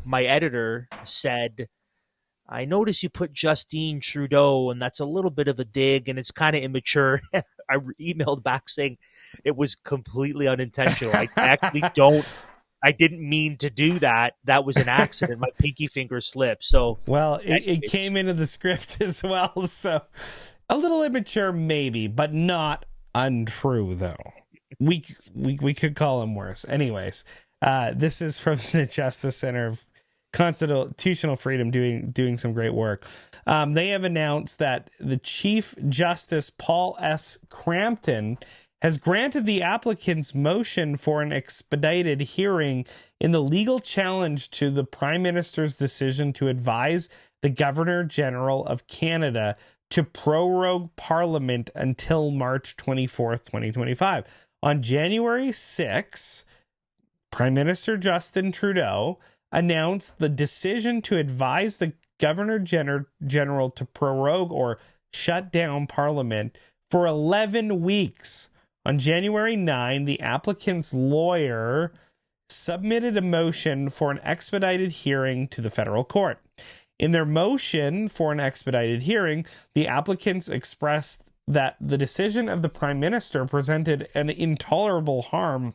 my editor said, "I notice you put Justine Trudeau, and that's a little bit of a dig, and it's kind of immature." I emailed back saying it was completely unintentional. I didn't mean to do that. That was an accident. My pinky finger slipped. So, well, it came into the script as well. So, a little immature, maybe, but not untrue, though. We could call him worse. Anyways, this is from the Justice Center of Constitutional Freedom, doing some great work. They have announced that the Chief Justice Paul S. Crampton has granted the applicant's motion for an expedited hearing in the legal challenge to the Prime Minister's decision to advise the Governor General of Canada to prorogue Parliament until March 24th, 2025. On January 6th, Prime Minister Justin Trudeau announced the decision to advise the Governor General to prorogue or shut down Parliament for 11 weeks. On January 9, the applicant's lawyer submitted a motion for an expedited hearing to the federal court. In their motion for an expedited hearing, the applicants expressed that the decision of the Prime Minister presented an intolerable harm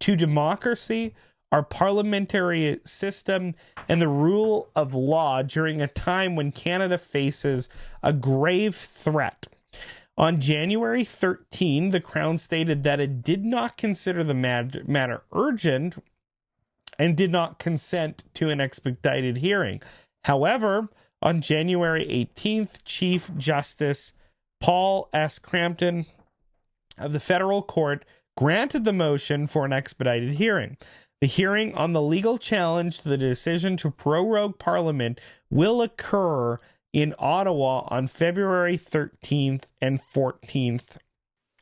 to democracy, our parliamentary system, and the rule of law during a time when Canada faces a grave threat. On January 13, the Crown stated that it did not consider the matter urgent and did not consent to an expedited hearing. However, on January 18th, Chief Justice Paul S. Crampton of the federal court granted the motion for an expedited hearing. The hearing on the legal challenge to the decision to prorogue Parliament will occur in Ottawa on February 13th and 14th,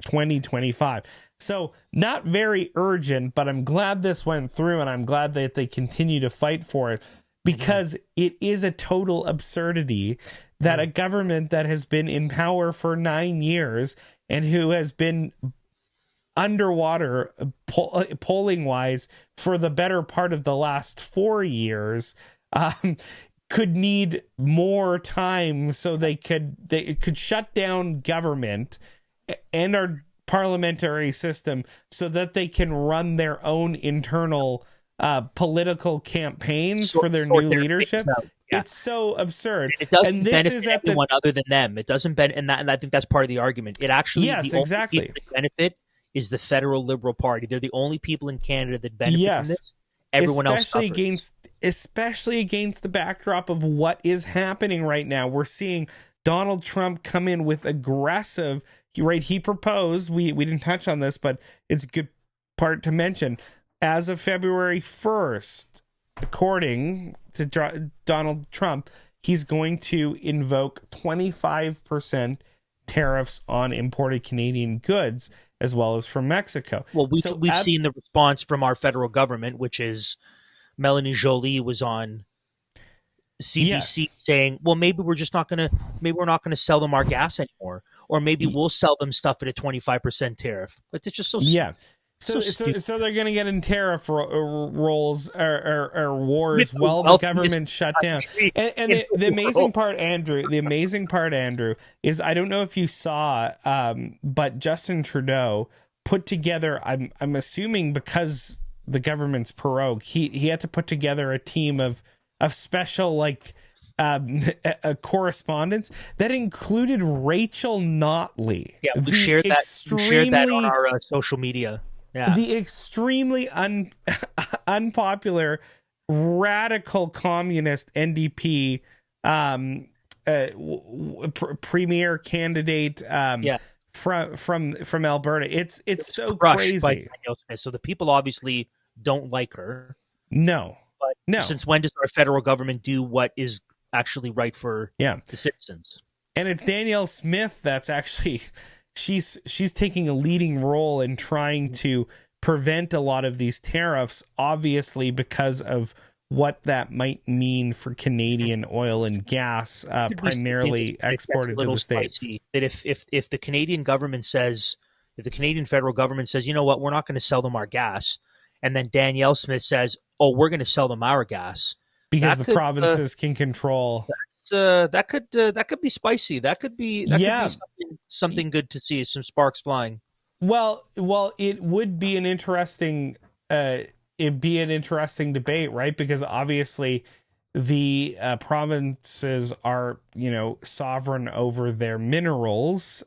2025. So not very urgent, but I'm glad this went through, and I'm glad that they continue to fight for it, because it is a total absurdity that a government that has been in power for 9 years and who has been underwater polling wise for the better part of the last 4 years could need more time so they could shut down government and our parliamentary system so that they can run their own internal political campaigns for their new leadership. Yeah. It's so absurd. And it doesn't benefit anyone other than them. It doesn't benefit, and I think that's part of the argument. It actually, yes, exactly. Only people that benefit is the federal Liberal Party. They're the only people in Canada that benefit from this. Everyone else suffers. Especially against the backdrop of what is happening right now. We're seeing Donald Trump come in with aggressive. He proposed. We didn't touch on this, but it's a good part to mention. As of February 1st, according to Donald Trump, he's going to invoke 25% tariffs on imported Canadian goods, as well as from Mexico. Well, we've seen the response from our federal government, which is Melanie Joly was on CBC saying, well, maybe we're not going to sell them our gas anymore, or maybe we'll sell them stuff at a 25% tariff. But it's just so So they're going to get in tariff rolls or wars while the government shut down. And the amazing part, Andrew, is I don't know if you saw, but Justin Trudeau put together. I'm assuming because the government's prorogue, he had to put together a team of special correspondence that included Rachel Notley. Yeah, we shared that on our social media. Yeah. The extremely unpopular radical communist NDP premier candidate from Alberta. It's so crazy. By Danielle Smith. So the people obviously don't like her. No. Since when does our federal government do what is actually right for the citizens? And it's Danielle Smith that's actually she's taking a leading role in trying to prevent a lot of these tariffs, obviously because of what that might mean for Canadian oil and gas, primarily exported to the States. That if the Canadian government says, if the Canadian federal government says, you know what, we're not going to sell them our gas, and then Danielle Smith says, oh, we're going to sell them our gas, because the provinces can control. That could be spicy. That could be something good to see. Some sparks flying. Well, it would be an interesting debate, right? Because obviously the provinces are, sovereign over their minerals,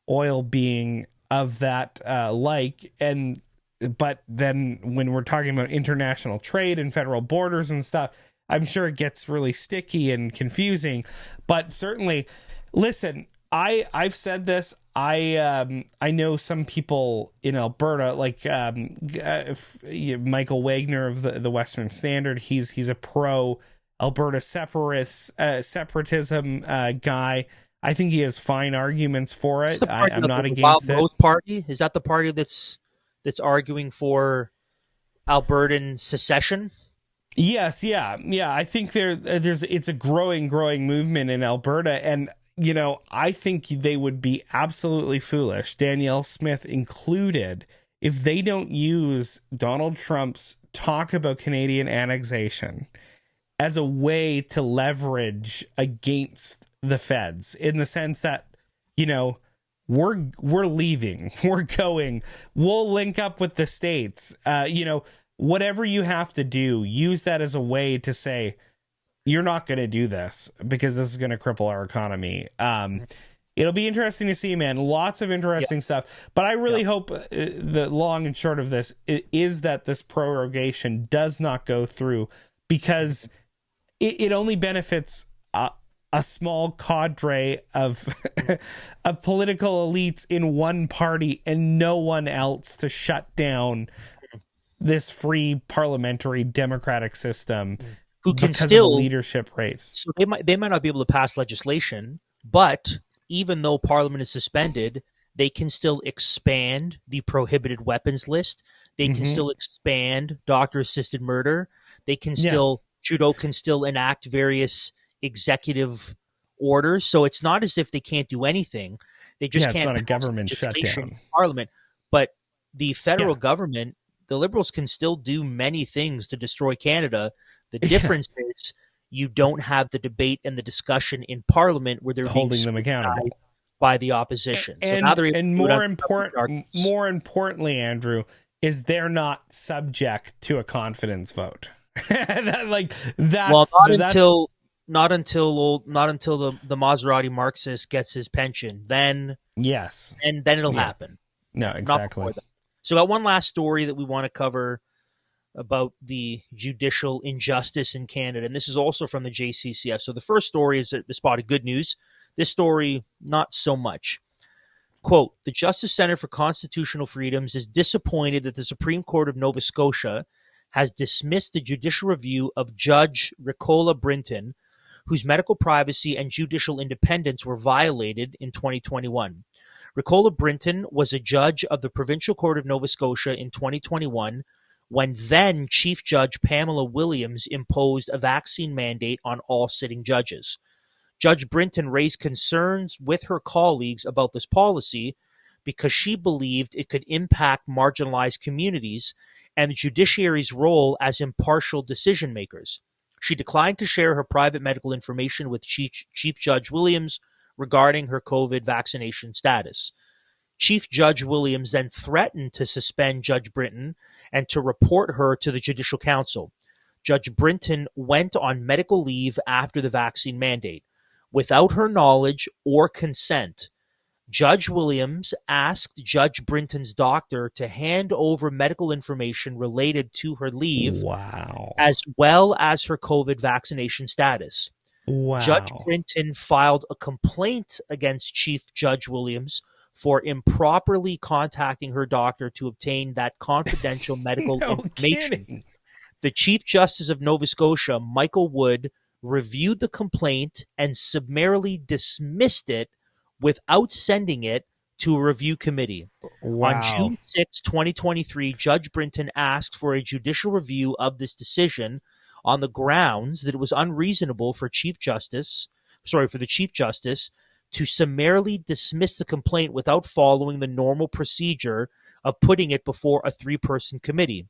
oil being of that but then when we're talking about international trade and federal borders and stuff, I'm sure it gets really sticky and confusing. But certainly, listen, I've said this. I know some people in Alberta, like Michael Wagner of the Western Standard. He's a pro Alberta separatism guy. I think he has fine arguments for it. I'm not against it. Wild Party, is that the party that's arguing for Albertan secession? Yes, yeah. I think it's a growing movement in Alberta, and I think they would be absolutely foolish, Danielle Smith included, if they don't use Donald Trump's talk about Canadian annexation as a way to leverage against the feds, in the sense that, you know, we're leaving, we're going, we'll link up with the states, you know, whatever you have to do, use that as a way to say, you're not going to do this because this is going to cripple our economy. It'll be interesting to see, man. Lots of interesting stuff. But I really hope the long and short of this is that this prorogation does not go through, because it only benefits a small cadre of of political elites in one party and no one else to shut down this free parliamentary democratic system who can because still of a leadership race. So they might not be able to pass legislation, but even though Parliament is suspended, they can still expand the prohibited weapons list. They can still expand doctor-assisted murder. They can still Trudeau can still enact various executive orders. So it's not as if they can't do anything. They just can't. It's not a government shutdown. In Parliament, but the federal government, the Liberals can still do many things to destroy Canada. The difference is you don't have the debate and the discussion in Parliament where they're holding them accountable by the opposition. And more importantly, Andrew, is they're not subject to a confidence vote. Not until the Maserati Marxist gets his pension. Then and then it'll happen. No, exactly. So got one last story that we want to cover about the judicial injustice in Canada, and this is also from the JCCF. So the first story is the spotted good news. This story, not so much. Quote, the Justice Center for Constitutional Freedoms is disappointed that the Supreme Court of Nova Scotia has dismissed the judicial review of Judge Ricola Brinton, whose medical privacy and judicial independence were violated in 2021. Ricola Brinton was a judge of the Provincial Court of Nova Scotia in 2021 when then Chief Judge Pamela Williams imposed a vaccine mandate on all sitting judges. Judge Brinton raised concerns with her colleagues about this policy because she believed it could impact marginalized communities and the judiciary's role as impartial decision makers. She declined to share her private medical information with Chief Judge Williams regarding her COVID vaccination status. Chief Judge Williams then threatened to suspend Judge Brinton and to report her to the Judicial Council. Judge Brinton went on medical leave after the vaccine mandate. Without her knowledge or consent, Judge Williams asked Judge Brinton's doctor to hand over medical information related to her leave, as well as her COVID vaccination status. Judge Brinton filed a complaint against Chief Judge Williams for improperly contacting her doctor to obtain that confidential medical information. Kidding. The Chief Justice of Nova Scotia, Michael Wood, reviewed the complaint and summarily dismissed it without sending it to a review committee. On June 6, 2023, Judge Brinton asked for a judicial review of this decision on the grounds that it was unreasonable for the Chief Justice to summarily dismiss the complaint without following the normal procedure of putting it before a 3-person committee.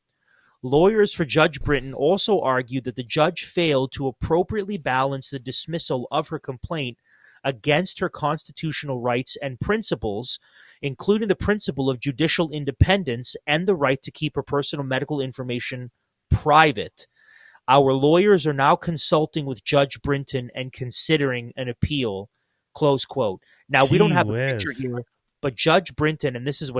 Lawyers for Judge Brinton also argued that the judge failed to appropriately balance the dismissal of her complaint against her constitutional rights and principles, including the principle of judicial independence and the right to keep her personal medical information private. Our lawyers are now consulting with Judge Brinton and considering an appeal, close quote. Now, we don't have a picture here, but Judge Brinton, and this is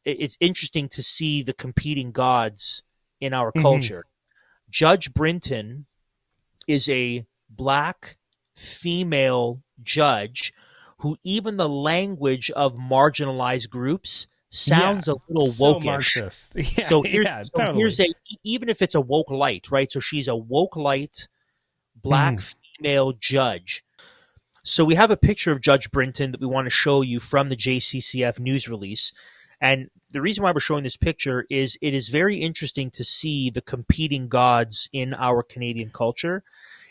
it's interesting to see the competing gods in our culture. Judge Brinton is a Black female judge who even the language of marginalized groups sounds a little woke-ish. Here's even if it's a woke light, right? So she's a woke light Black female judge. So we have a picture of Judge Brinton that we want to show you from the JCCF news release. And the reason why we're showing this picture is it is very interesting to see the competing gods in our Canadian culture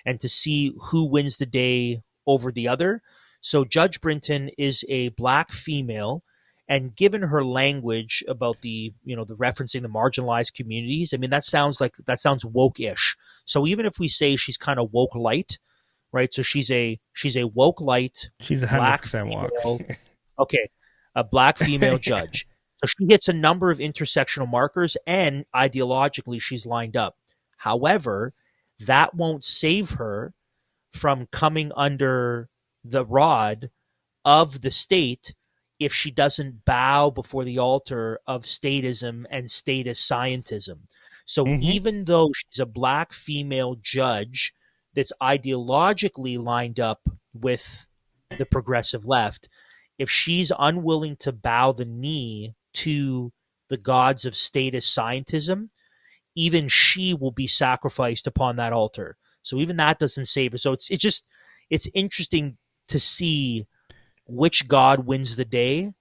and to see who wins the day over the other. So Judge Brinton is a Black female, And given her language about the referencing the marginalized communities, I mean, that sounds woke-ish. So even if we say she's kind of woke light, right? So she's a woke light, She's black 100% woke. female, okay, a black female judge. So she hits a number of intersectional markers, and ideologically she's lined up. However, that won't save her from coming under the rod of the state if she doesn't bow before the altar of statism and status scientism. So even though she's a black female judge that's ideologically lined up with the progressive left, if she's unwilling to bow the knee to the gods of status scientism, even she will be sacrificed upon that altar. So even that doesn't save her. So it's interesting to see which god wins the day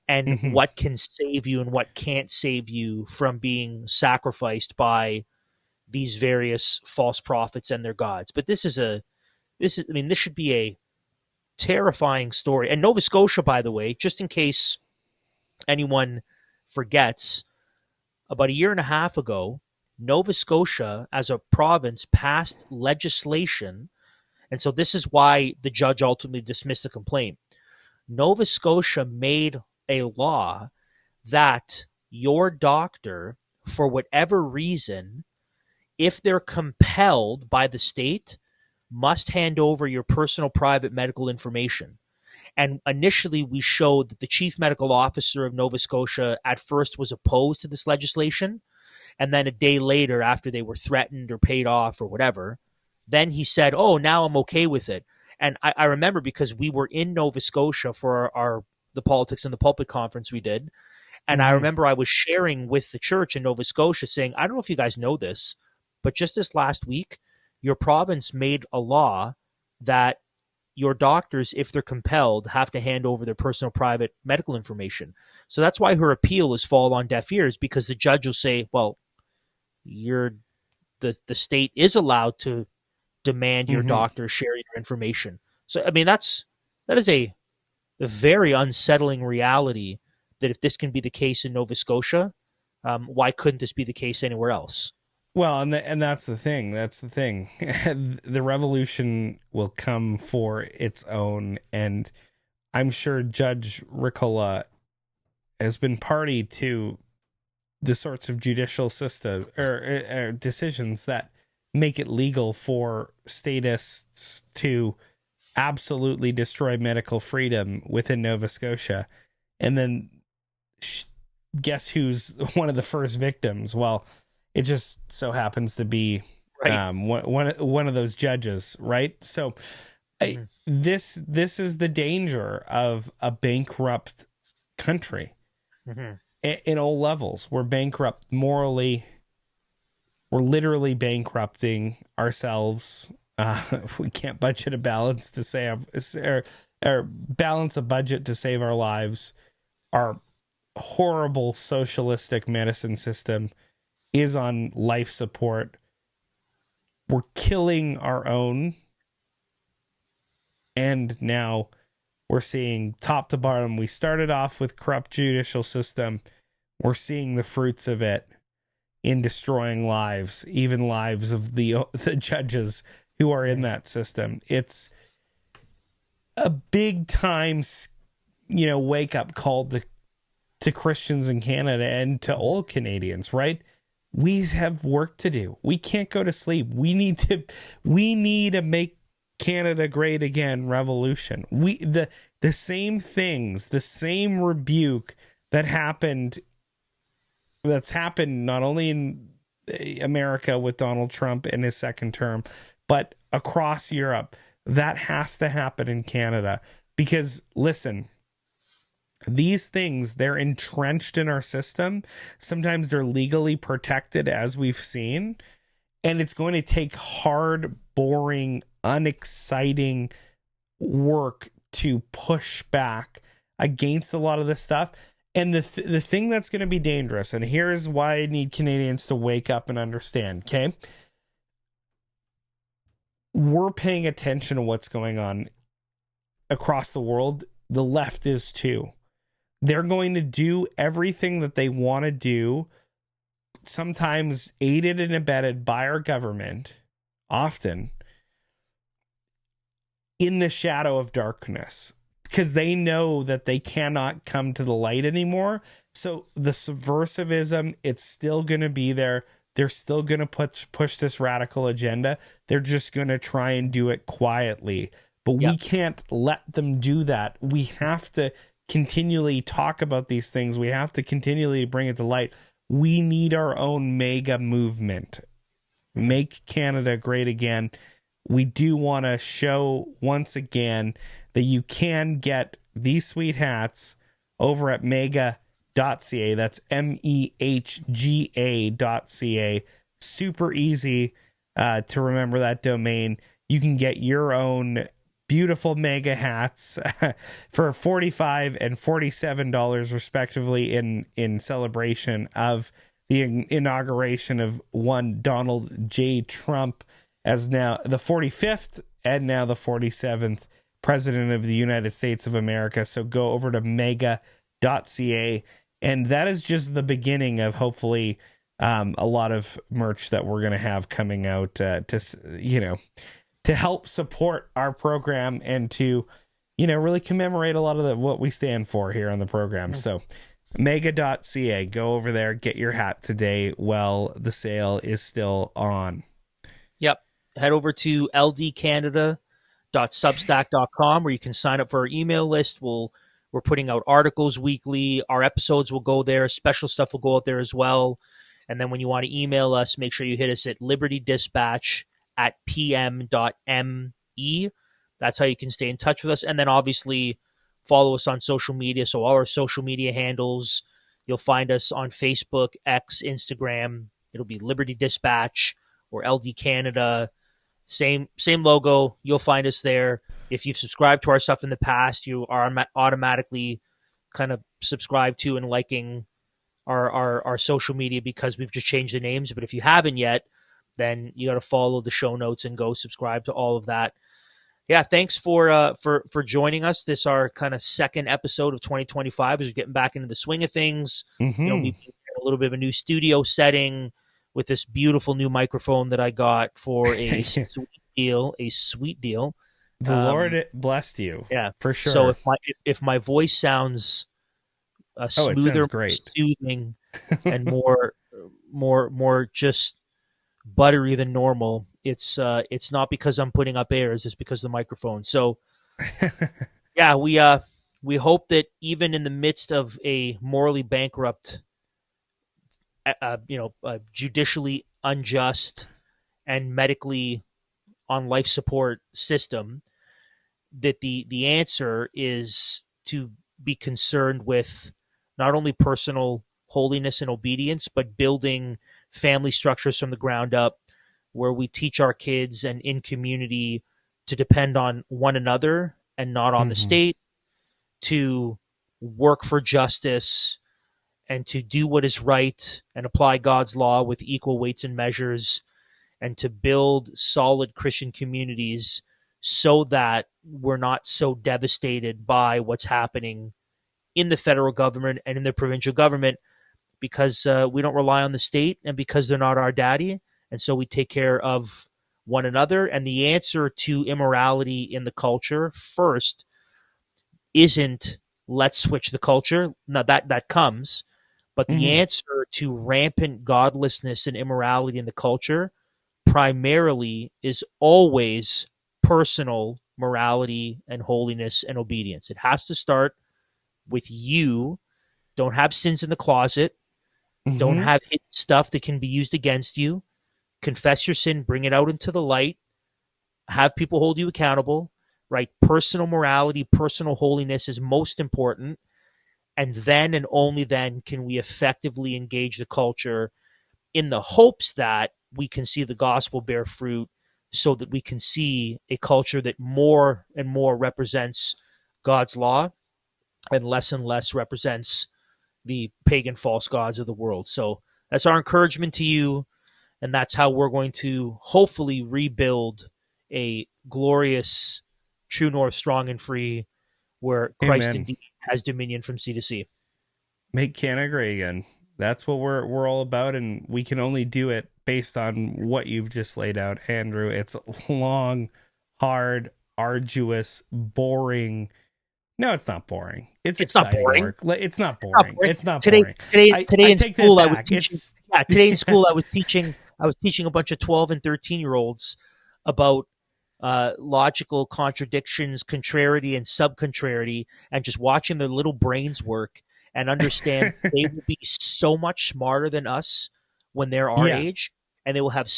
and what can save you and what can't save you from being sacrificed by these various false prophets and their gods. But this should be a terrifying story. And Nova Scotia, by the way, just in case anyone forgets, about a year and a half ago, Nova Scotia as a province passed legislation, and so this is why the judge ultimately dismissed the complaint. Nova Scotia made a law that your doctor, for whatever reason, if they're compelled by the state, must hand over your personal private medical information. And initially, we showed that the chief medical officer of Nova Scotia at first was opposed to this legislation. And then a day later, after they were threatened or paid off or whatever, then he said, oh, now I'm okay with it. And I remember because we were in Nova Scotia for the Politics in the Pulpit conference we did. And I remember I was sharing with the church in Nova Scotia saying, I don't know if you guys know this, but just this last week, your province made a law that your doctors, if they're compelled, have to hand over their personal private medical information. So that's why her appeal is fall on deaf ears, because the judge will say, well, the state is allowed to demand your doctor share your information. So, I mean, that is a very unsettling reality that if this can be the case in Nova Scotia, why couldn't this be the case anywhere else? Well, and that's the thing. That's the thing. The revolution will come for its own, and I'm sure Judge Ricola has been party to the sorts of judicial system or decisions that make it legal for statists to absolutely destroy medical freedom within Nova Scotia. And then guess who's one of the first victims? Well, it just so happens to be one of those judges, right? So this is the danger of a bankrupt country in all levels. We're bankrupt morally. We're literally bankrupting ourselves. We can't budget a balance to save or balance a budget to save our lives. Our horrible socialistic medicine system is on life support. We're killing our own. And now we're seeing top to bottom. We started off with corrupt judicial system. We're seeing the fruits of it in destroying lives, even lives of the judges who are in that system. It's a big time, wake up call to Christians in Canada and to all Canadians, right? We have work to do. We can't go to sleep. We need to make Canada great again revolution. The same things, the same rebuke that's happened not only in America with Donald Trump in his second term, but across Europe, that has to happen in Canada. Because listen, these things, they're entrenched in our system. Sometimes they're legally protected, as we've seen. And it's going to take hard, boring, unexciting work to push back against a lot of this stuff. And the thing that's going to be dangerous, and here's why I need Canadians to wake up and understand, okay? We're paying attention to what's going on across the world. The left is too. They're going to do everything that they want to do, sometimes aided and abetted by our government, often in the shadow of darkness, because they know that they cannot come to the light anymore. So the subversivism, it's still going to be there. They're still going to push this radical agenda. They're just going to try and do it quietly. But we can't let them do that. We have to continually talk about these things. We have to continually bring it to light. We need our own mega movement. Make Canada great again. We do want to show once again that you can get these sweet hats over at mega.ca. That's MEHGA.ca. Super easy to remember that domain. You can get your own beautiful mega hats for $45 and $47 respectively in celebration of the inauguration of one Donald J. Trump as now the 45th and now the 47th president of the United States of America. So go over to mega.ca, and that is just the beginning of hopefully a lot of merch that we're going to have coming out to help support our program and to really commemorate a lot of what we stand for here on the program. So mega.ca, go over there, get your hat today while the sale is still on. Yep. Head over to ldcanada.substack.com where you can sign up for our email list. We're putting out articles weekly. Our episodes will go there. Special stuff will go out there as well. And then when you want to email us, make sure you hit us at libertydispatch@pm.me. That's how you can stay in touch with us. And then obviously follow us on social media. So all our social media handles, you'll find us on Facebook, X, Instagram. It'll be Liberty Dispatch or LD Canada. Same logo. You'll find us there. If you've subscribed to our stuff in the past, you are automatically kind of subscribed to and liking our social media because we've just changed the names. But if you haven't yet, then you got to follow the show notes and go subscribe to all of that. Yeah, thanks for joining us. This our kind of second episode of 2025 as we're getting back into the swing of things. Mm-hmm. We've got a little bit of a new studio setting with this beautiful new microphone that I got for a sweet deal. The Lord blessed you. Yeah, for sure. So if my voice sounds smoother, more soothing, and more just buttery than normal, it's not because I'm putting up airs, it's because of the microphone. So yeah, we hope that even in the midst of a morally bankrupt, judicially unjust and medically on life support system, that the answer is to be concerned with not only personal holiness and obedience, but building family structures from the ground up where we teach our kids and in community to depend on one another and not on the state, to work for justice and to do what is right and apply God's law with equal weights and measures, and to build solid Christian communities so that we're not so devastated by what's happening in the federal government and in the provincial government, because we don't rely on the state and because they're not our daddy. And so we take care of one another. And the answer to immorality in the culture first isn't let's switch the culture. Now that comes, but the answer to rampant godlessness and immorality in the culture primarily is always personal morality and holiness and obedience. It has to start with you. Don't have sins in the closet. Don't have hidden stuff that can be used against you. Confess your sin, bring it out into the light, have people hold you accountable, right? Personal morality, personal holiness is most important. And then and only then can we effectively engage the culture in the hopes that we can see the gospel bear fruit, so that we can see a culture that more and more represents God's law and less represents the pagan false gods of the world. So that's our encouragement to you, and that's how we're going to hopefully rebuild a glorious True North, strong and free, where Christ indeed has dominion from sea to sea. Make Canada great again. That's what we're all about, and we can only do it based on what you've just laid out, Andrew. It's long, hard, arduous, boring. No, it's not boring. It's exciting work. It's not boring. It's not boring. Today in school I was teaching. Today in school I was teaching a bunch of 12 and 13-year-olds about logical contradictions, contrariety, and subcontrariety, and just watching their little brains work and understand they will be so much smarter than us when they're our age, and they will have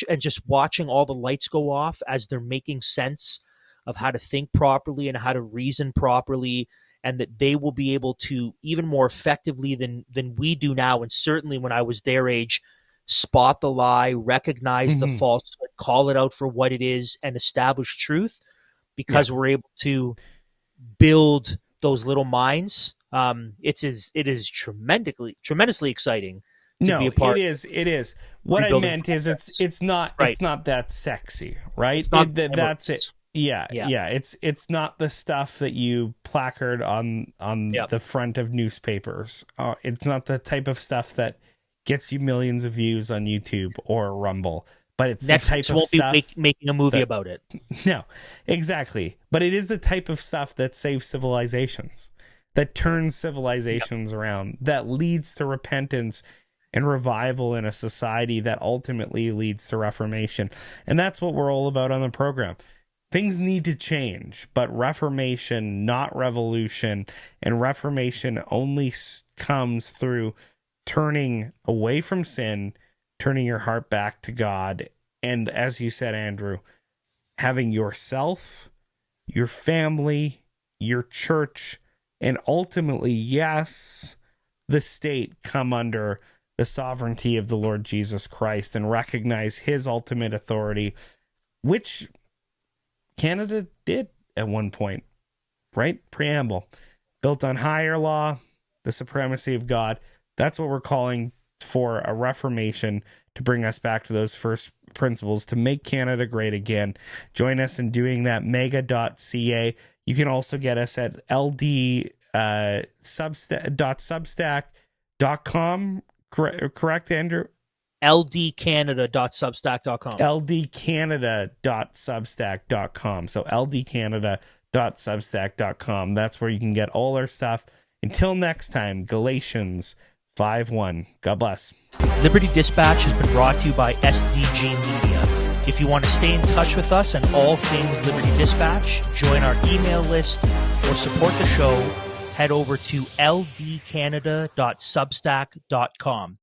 and just watching all the lights go off as they're making sense of how to think properly and how to reason properly, and that they will be able to, even more effectively than we do now, and certainly when I was their age, spot the lie, recognize the falsehood, call it out for what it is, and establish truth, because we're able to build those little minds. It is tremendously exciting to be a part. It is. What I meant is it's not that sexy, right? That's it. Yeah. It's not the stuff that you placard on the front of newspapers. It's not the type of stuff that gets you millions of views on YouTube or Rumble. But it's Netflix the type of won't stuff be making a movie about it. No, exactly. But it is the type of stuff that saves civilizations, that turns civilizations around, that leads to repentance and revival in a society that ultimately leads to reformation. And that's what we're all about on the program. Things need to change, but reformation, not revolution. And reformation only comes through turning away from sin, turning your heart back to God, and as you said, Andrew, having yourself, your family, your church, and ultimately, yes, the state come under the sovereignty of the Lord Jesus Christ and recognize his ultimate authority, which Canada did at one point, right? Preamble, built on higher law, the supremacy of God. That's what we're calling for, a reformation to bring us back to those first principles, to make Canada great again. Join us in doing that, mega.ca. You can also get us at ld.substack.com. Correct, Andrew? ldcanada.substack.com. ldcanada.substack.com. So ldcanada.substack.com. That's where you can get all our stuff. Until next time, Galatians 5:1. God bless. Liberty Dispatch has been brought to you by SDG Media. If you want to stay in touch with us and all things Liberty Dispatch, join our email list, or support the show, head over to ldcanada.substack.com.